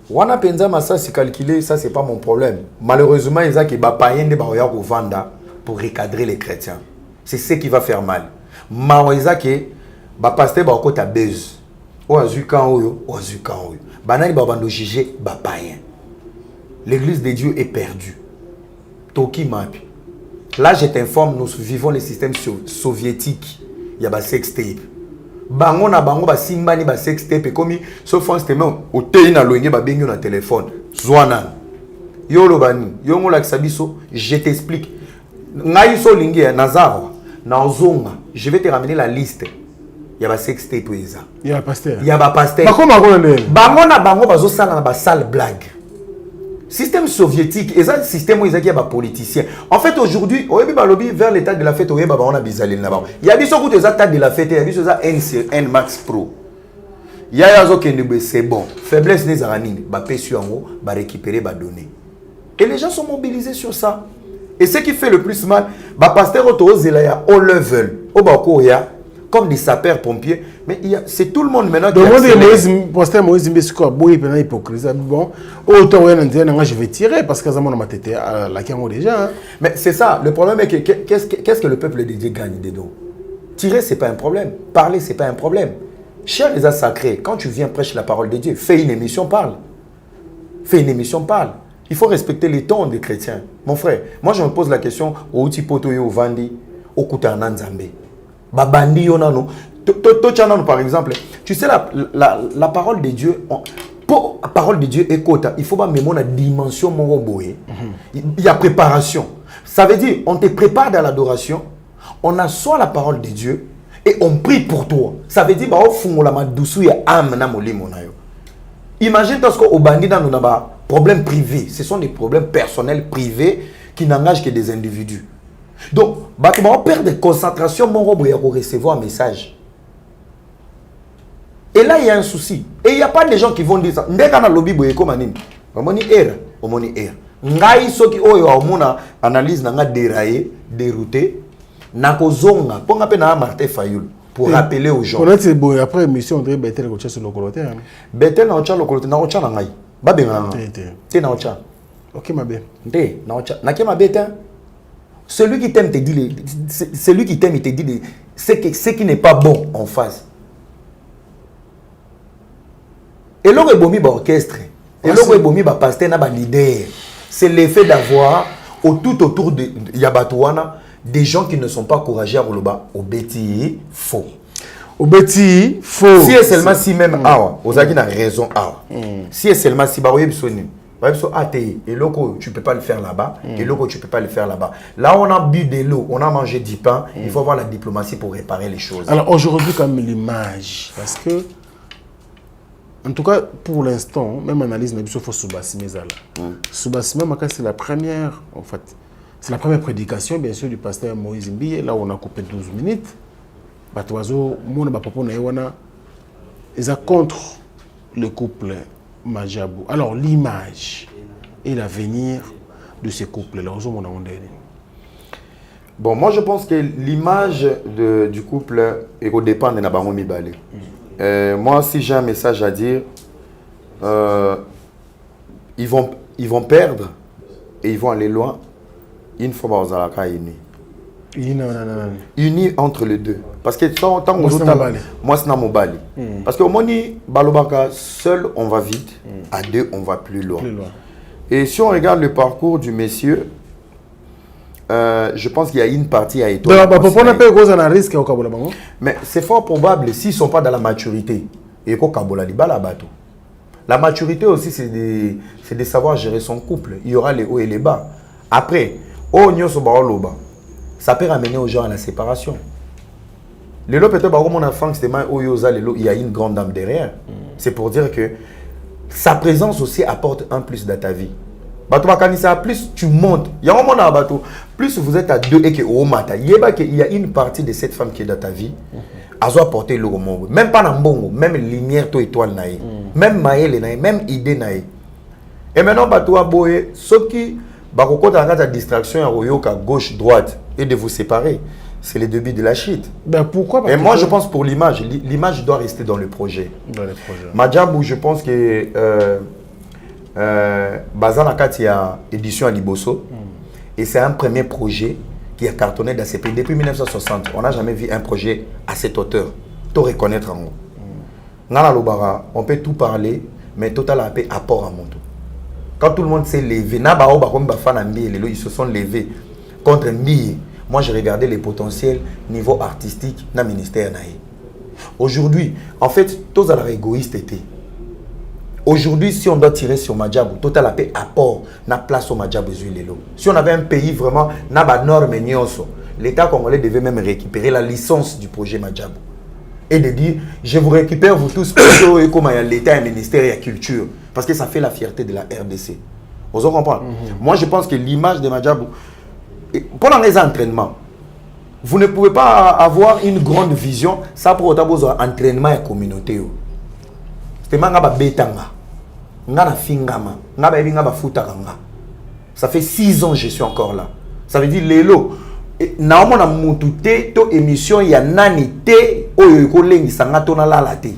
wana penza massa c'est calculé ça c'est pas mon problème malheureusement ils a ki ba payen de ba ya ko vanda pour recadrer les chrétiens. C'est ce qui va faire mal. Maoueza ke ba pasteur ba okota buzz. O azukan oyo, o azukan oyo. Banani ba bando juger ba païen. L'église de Dieu est perdue. Toki mapi. Là je t'informe, nous vivons le système soviétique. Il y a ba sex tape. Bango na bango ba simbani ba sex tape comme sauf France tellement o tei na loenge ba bengi na téléphone. Zwana. Yo lobani, yo ngola kisabiso, je t'explique. Ngaïso lingi Nazaro. Nazonga, je vais te ramener la liste. Il y a ba sextape poeza. Il y a pasteur. Il y a ba pasteur. Ba comment on est? Bango na bango bazo sala na ba sale blague. Système soviétique, et ça système où ils ont ba politicien. En fait aujourd'hui, on est lobby vers l'état de la fête, on est ba on a bizaline là-bas. Il y a biso côté ça de la fête, il y a biso ça N Max Pro. Il y a yazo que c'est bon. Faiblesse des aranines, ba pesu en haut, ba récupérer ba donner. Et les gens sont mobilisés sur ça. Et ce qui fait le plus mal, bah pasteur auto zelaya au level, au bako ya comme des sapeurs-pompiers. Mais c'est tout le monde maintenant qui Pasteur Moïse Mbesiko, il hypocrisie. Bon, autant je vais tirer parce que ma tête la qui déjà. Mais c'est ça, le problème est que qu'est-ce que le peuple de Dieu gagne des dos? Tirer, c'est pas un problème. Parler, c'est pas un problème. Cher les sacrés, quand tu viens prêcher la parole de Dieu, fais une émission, parle. Fais une émission, parle. Il faut respecter les tons des chrétiens. Mon frère, moi je me pose la question, au Tipoto yo Vandi, au Koutanan Zambé. Babandi yonano. Par exemple, tu sais la parole de Dieu, pour la parole de Dieu écoute, il faut pas même la dimension mongoboé. Il y a préparation. Ça veut dire, on te prépare dans l'adoration, on assoit la parole de Dieu et on prie pour toi. Ça veut dire, bah au fond la madoussou ya âme na molimo na yo. Imagine parce qu'au bandit dans nos problèmes privés, ce sont des problèmes personnels privés qui n'engagent que des individus. Donc, on perd de concentration pour recevoir un message. Et là, il y a un souci. Et il n'y a pas de gens qui vont dire ça. Dès qu'on a lobby, il y a comme un ngai soki oyo amona analyse nanga déraillé, dérouté, nakozonga. Ponga pe na Martin Fayoul pour rappeler aux gens. Peut-être bon après émission on dirait Bethel ko sur le coloté. Bethel na ocha le coloté na ocha na ngai. Ba benga. Té na ocha. OK ma bé. Té na ocha. Na ke ma bête. Celui qui t'aime te dit celui qui t'aime il te dit ce qui n'est pas bon en face. Et l'on est bomi ba orchestre. Et l'on est bomi ba pasteur na ba leader. C'est l'effet d'avoir tout autour de Yabatouana des gens qui ne sont pas courageux à Roloba au bêtis faux. Au bêtis faux. Si et seulement si même awa, aux agues n'a raison awa. Si et seulement si baroye bisoni, et l'eau tu peux pas le faire là-bas, et l'eau tu peux pas le faire là-bas. Là on a bu de l'eau, on a mangé du pain, il faut avoir la diplomatie pour réparer les choses. Alors aujourd'hui comme l'image, parce que en tout cas, pour l'instant, même analyse, il faut Soubassimé Zala. Soubassimé, c'est la première, en fait, c'est la première prédication, bien sûr, du pasteur Moïse Mbiye. Là, on a coupé 12 minutes. Batoazo, mon papa naïwana, ils sont contre le couple Majabou. Alors, l'image et l'avenir de ces couples-là, bon, moi, je pense que l'image du couple est au dépend de Nabango Mibale. Moi, si j'ai un message à dire, ils vont perdre et ils vont aller loin une fois aux Alaka unis entre les deux. Parce que tant que moi, c'est mon bali. Parce que au Moni, Balobaka, seul, on va vite, à deux, on va plus loin. Et si on regarde le parcours du monsieur, je pense qu'il y a une partie à étoile. Mais c'est fort probable s'ils ne sont pas dans la maturité. La maturité aussi, c'est de savoir gérer son couple. Il y aura les hauts et les bas. Après, ça peut ramener aux gens à la séparation. Il y a une grande dame derrière. C'est pour dire que sa présence aussi apporte un plus dans ta vie. Plus tu montes, plus vous êtes à deux et que il y a une partie de cette femme qui est dans ta vie, elle doit apporter le monde. Même pas dans bon, même lumière, toi étoile, même maël, même idée. Et maintenant, ceux qui ont la distraction à gauche, droite et de vous séparer, c'est le début de la chute. Ben pourquoi? Et moi, je pense pour l'image doit rester dans le projet. Majabou, je pense que Bazana Katia édition à Liboso et c'est un premier projet qui a cartonné dans ces pays depuis 1960. On n'a jamais vu un projet à cette hauteur. Tout reconnaître en haut. On peut tout parler, mais total a apport à mon tour. Quand tout le monde s'est levé, ils se sont levés contre Mbiye. Moi, j'ai regardé les potentiels niveau artistique dans le ministère. Aujourd'hui, en fait, tous les égoïstes étaient. Aujourd'hui, si on doit tirer sur Majabou, total a fait apport, na place au Majabou. Si on avait un pays vraiment, na ba norme l'État congolais devait même récupérer la licence du projet Majabou. Et de dire, je vous récupère vous tous, comme l'État et le ministère de la Culture. Parce que ça fait la fierté de la RDC. Vous comprenez? Moi, je pense que l'image de Majabou, pendant les entraînements, vous ne pouvez pas avoir une grande vision, ça pour autant besoin d'entraînement et communauté. Ça fait 6 ans que je suis encore là. Ça veut dire Lélo. Naomona mutute to émission ya nanité oyo ikolengi sanga tona lala te.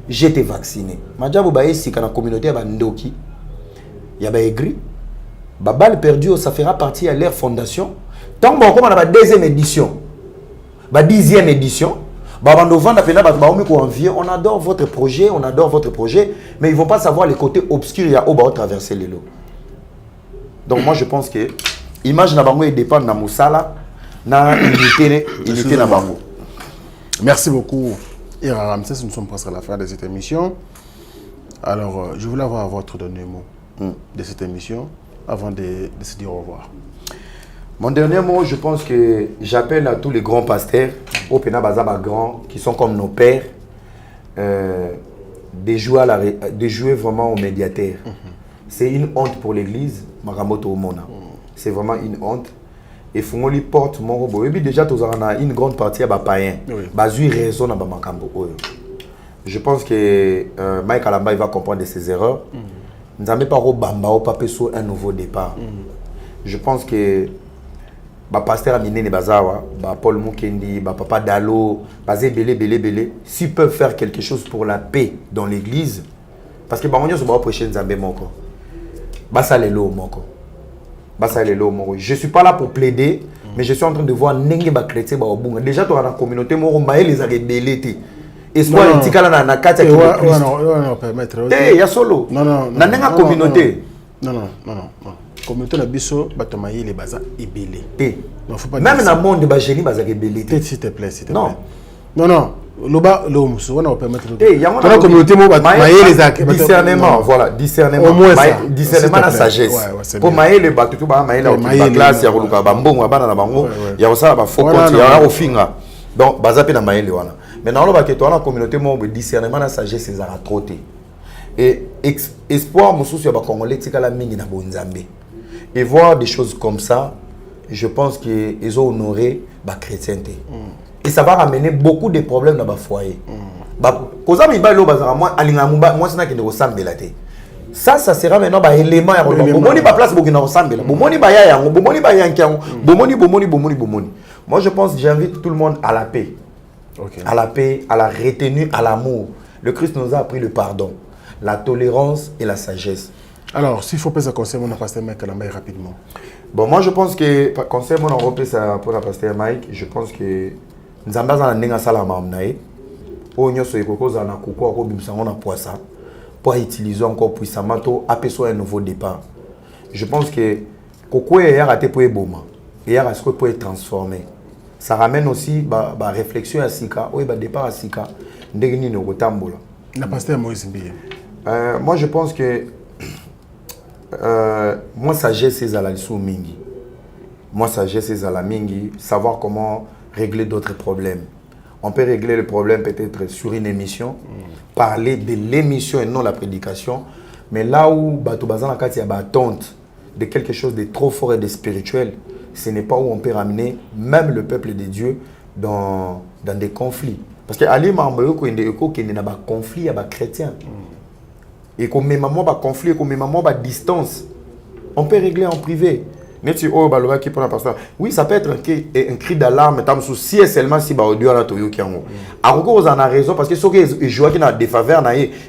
J'étais vacciné. Madjabo ba esi kana communauté ba ndoki. Ya ba aigri. Ba balle perdue ça fera partie à leur fondation. Tant bon comme on a la deuxième édition. Ba 10e édition. Ba bando vanda pena ba ba ko envier, on adore votre projet, mais ils vont pas savoir les côtés obscurs ya oba traverser les lots. Donc moi je pense que image na bango dépend na musala na unité na bango. Merci beaucoup. Et Ramsès, nous sommes presque à la fin de cette émission. Alors, je voulais avoir votre dernier mot de cette émission avant de se dire au revoir. Mon dernier mot, je pense que j'appelle à tous les grands pasteurs, au Pena Bazaba grands, qui sont comme nos pères, de jouer vraiment au médiateur. C'est une honte pour l'église, Maramoto Omona. C'est vraiment une honte. Et Fungoli porte mon robot. Et puis déjà, tu as une grande partie à païen. Bazui raison à Bamakambo. Je pense que Mike Alamba il va comprendre de ses erreurs. Nous n'avons pas Bamba ou pas sur un nouveau départ. Je pense que pasteur Aminé Bazawa, Paul Mukendi, Papa Dalo, Bazé Belé, s'ils peuvent faire quelque chose pour la paix dans l'église, parce que Bamonio se va prêcher Nzambe Moko. Basa Lelo Moko. Je ne suis pas là pour plaider, mais je suis en train de voir Nenge ba chrétien ba obunga. Déjà tu as la communauté moro mbaye les a rebellés. Espoir etikala na kati ya Christ. Non, permettre. Eh, ya solo. Non. Na nenga communauté. Non. Communauté na biso batomaye les baza ebelé. Non, faut pas. Même dans le monde ba génie baza rebellés. S'il te plaît. Non. Loba l'homme, on va permettre. Dans la communauté discernement, voilà, discernement. Au moins ça. Discernement la sagesse. Pour mailler les bateaux, tout mailler la classe, il y a le bambon, il y a ça, il y a au finga. Donc, bazape na mailler les wana. Maintenant, on va que toi la communauté mo discernement la sagesse c'est à trotter. Et espoir mususu ya ba congolais tikala mingi na bonzambe. Et voir des choses comme ça, je pense que ils ont honoré ba chrétienté. Et ça va ramener beaucoup de problèmes dans le foyer. Ça sera maintenant un élément. Moi, je pense que j'invite tout le monde à la paix. À la paix, à la retenue, à l'amour. Le Christ nous a appris le pardon, la tolérance et la sagesse. Alors, s'il faut passer un conseil, on a pasteur Mike Alamba rapidement. Bon, moi, je pense que, conseil, on a repris ça pour la pasteur Mike. Je pense que Nzamba za nenga sala mamnae o nyoso ekokoza na kuko ko bimsa ngona poisa pour utiliser encore puissamment to apeso un nouveau départ. Je pense que koko ya raté pour eboma et ya rasko pour être transformé. Ça ramène aussi ba réflexion à sika ou ba départ à sika ndengini no kotambola. Na pasteur Moïse Mbiye. Moi je pense que moi sagesse c'est à la lisu mingi. Moi sagesse c'est à la mingi, savoir comment régler d'autres problèmes. On peut régler le problème peut-être sur une émission, parler de l'émission et non la prédication. Mais là où Batoubaza Nakati a attente de quelque chose de trop fort et de spirituel, ce n'est pas où on peut ramener même le peuple de Dieu dans des conflits. Parce que Ali Mambo qui est un conflit, il y a des chrétiens. Et qu'on met maman bas conflit, qu'on met maman bas distance, on peut régler en privé. Oui, ça peut être un cri d'alarme, si et seulement si audio à Toyo Kiango. Aroko en a raison parce que ceux qui jouent qui n'a des faveurs,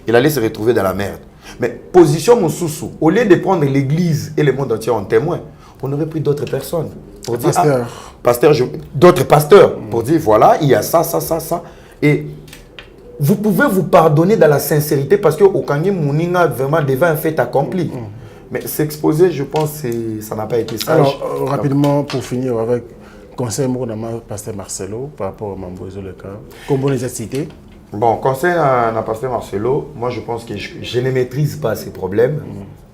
il allait se retrouver dans la merde. Mais position Moussoussou, au lieu de prendre l'église et le monde entier en témoin, on aurait pris d'autres personnes. Pour dire, d'autres pasteurs, pour dire voilà, il y a ça. Et vous pouvez vous pardonner dans la sincérité parce que au Kangi Mouninga vraiment devant un fait accompli. Mais s'exposer, je pense que ça n'a pas été sage. Alors, rapidement, pour finir avec conseil de pasteur Marcelo par rapport à Mambozo le cas. Comme on les a cités. Bon, conseil à pasteur Marcelo, moi je pense que je ne maîtrise pas ces problèmes.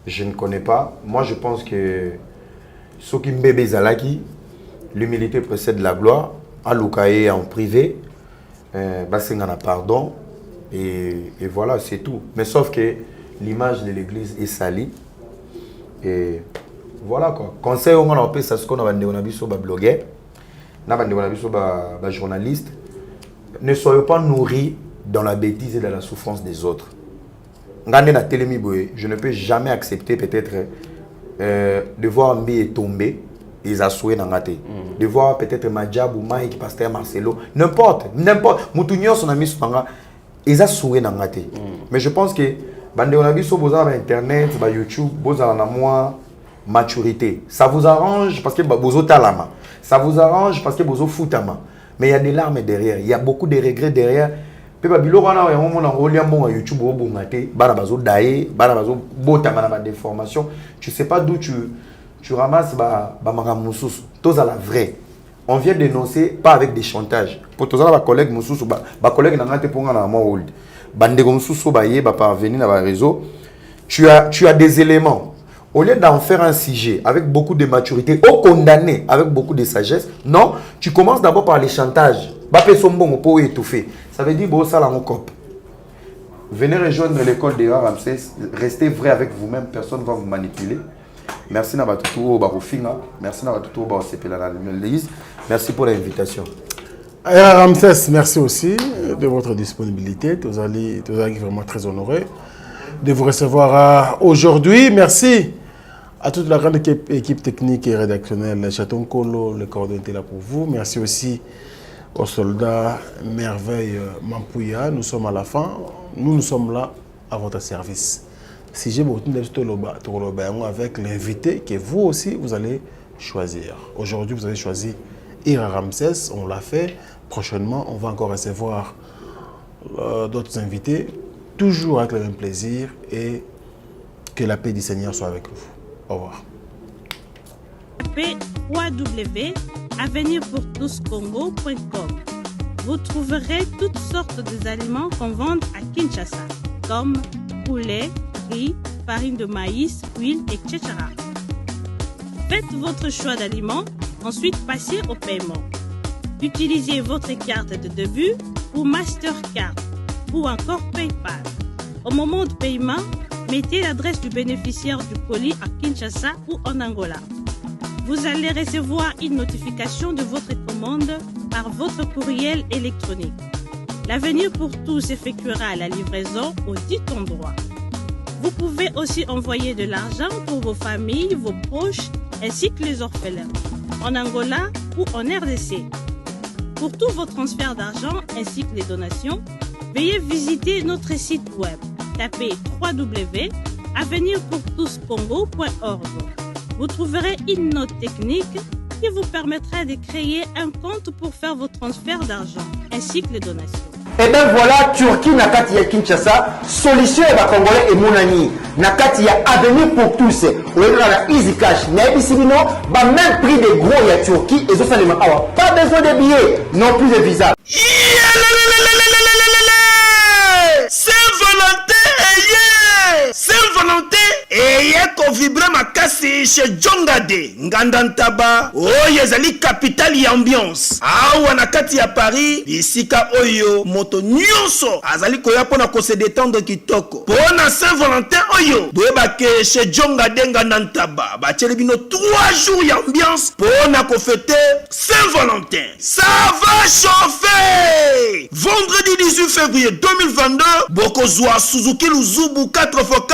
Je ne connais pas. Moi je pense que ceux qui m'bébé Zalaki, l'humilité précède la gloire. À l'Ukaï en privé, Bassingana pardon. Et voilà, c'est tout. Mais sauf que l'image de l'église est salie. Et voilà quoi. Conseil on a ça ce qu'on a vendu on a vu sur blogueur, on a vu sur journaliste. Ne soyez pas nourris dans la bêtise et dans la souffrance des autres. Je ne peux jamais accepter peut-être de voir Mbé tomber ils ont souhaité de voir peut-être Madjabou, Mike, Pasteur Marcelo, n'importe, Moutounion, son ami, ils ont souhaité mais je pense que bande on a vu sur internet, YouTube, moins maturité. Ça vous arrange parce que vous avez talama. Ça vous arrange parce que vous avez foutama. Mais il y a des larmes derrière, il y a beaucoup de regrets derrière. Pe babilo wana ya on enrolia mon YouTube au bongate, bana bazo daé, bana bazo botama na déformation. Tu sais pas d'où tu ramasses ba maramususu. Tous à la vraie. On vient dénoncer pas avec des chantages. Pour tous les collègues mususu ba collègue na ngate ponga na mo hold. Bande mususu ba yé ba parvenir na ba réseau. Tu as des éléments. Au lieu d'en faire un sujet avec beaucoup de maturité, au condamné avec beaucoup de sagesse, non, tu commences d'abord par les chantages. Ça veut dire que ça la cop. Venez rejoindre l'école de Ramsès, restez vrai avec vous-même, personne ne va vous manipuler. Merci na batutu barofinga, merci na batutu basepela na l'église. Merci pour l'invitation. Ramsès, merci aussi de votre disponibilité. Vous allez vraiment très honoré de vous recevoir aujourd'hui. Merci à toute la grande équipe technique et rédactionnelle. Chaton Kolo, le coordonnateur là pour vous. Merci aussi aux soldats Merveille Mampouya. Nous sommes à la fin. Nous sommes là à votre service. Si j'ai beaucoup de avec l'invité que vous aussi vous allez choisir. Aujourd'hui, vous avez choisi Ira Ramsès. On l'a fait. Prochainement, on va encore recevoir d'autres invités. Toujours avec le même plaisir et que la paix du Seigneur soit avec vous. Au revoir. www.avenirpourtouscongo.com. Vous trouverez toutes sortes d'aliments qu'on vend à Kinshasa, comme poulet, riz, farine de maïs, huile, etc. Faites votre choix d'aliments, ensuite passez au paiement. Utilisez votre carte de début ou Mastercard ou encore PayPal. Au moment de paiement, mettez l'adresse du bénéficiaire du colis à Kinshasa ou en Angola. Vous allez recevoir une notification de votre commande par votre courriel électronique. L'avenir pour tous effectuera la livraison au dit endroit. Vous pouvez aussi envoyer de l'argent pour vos familles, vos proches, ainsi que les orphelins, en Angola ou en RDC. Pour tous vos transferts d'argent ainsi que les donations, veuillez visiter notre site web. Tapez www.avenirpourtouscongo.org. Vous trouverez une note technique qui vous permettra de créer un compte pour faire vos transferts d'argent ainsi que les donations. Et bien voilà, Turquie nakati ya Kinshasa, solution ya Congolais et Mounani. Nakati ya avenir pour tous. Ou la easy cash. Mais ici, même prix des gros ya Turquie, et ça, pas besoin de billets, non plus de visa. Saint-Valentin eye kovibra makasi chez Jongade Ngandantaba oyo ezali capitale ya ambiance awa na kati ya Paris bisika oyo moto nyonso azali koya pona ko se détendre kitoko pona Saint-Valentin oyo boyebake chez Jongade Ngandantaba batieli bino 3 jours ya ambiance pona ko fêter Saint-Valentin. Ça va chauffer. Vendredi 18 février 2022 bokozwa Suzuki Luzubu 4x4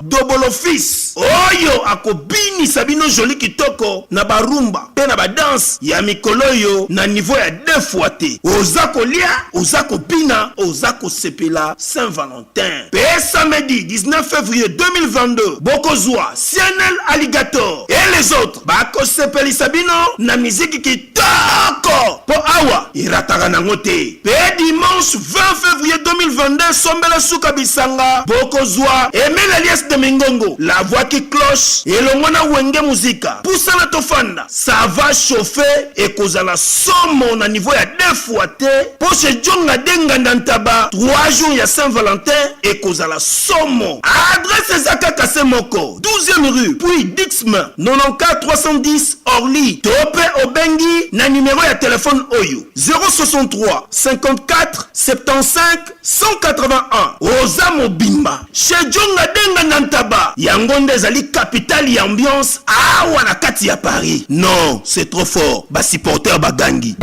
double office oyo akobini sabino joli kitoko na barumba pe na badanse ya mikolo yo na niveau ya 2 fois te oza kolia oza kopina oza kosepela Saint-Valentin. Pe samedi 19 février 2022 bokozwa Cianel Alligator et les autres bakosepeli sabino na musique kitoko po awa irataka nango te. Pe dimanche 20 février 2022 sombela suka bisanga bokozwa Emile Alias de Mingongo, la voix qui cloche et le mona wenge musica. Poussa la tofanda, ça va chauffer et cause la somme à niveau ya 2 fois te. Pour ce Djonga Denga Nantaba, 3 jours ya Saint-Valentin et cause la somme. Adresse Zaka Kasemoko, 12e rue, puis Dixme, 94 310 Orly, Topé Obengi, na numéro ya téléphone Oyo, 063 54 75 181. Oza Mobimba, chez Djonga Denga Nantaba, Yangonde ezali capitale ya ambiance awa na kati ya Paris. Non, c'est trop fort. Ba supporter bagangi.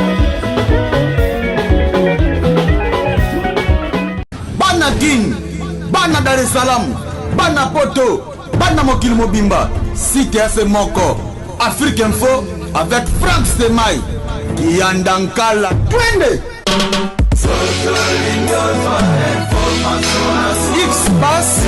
Bana King, Bana Dar es Salaam, Bana Poto, Bana Mokili Mobimba, Cité Moko, Afrique Info avec Franck Semaï. Kiandankala. Twende. X-Bass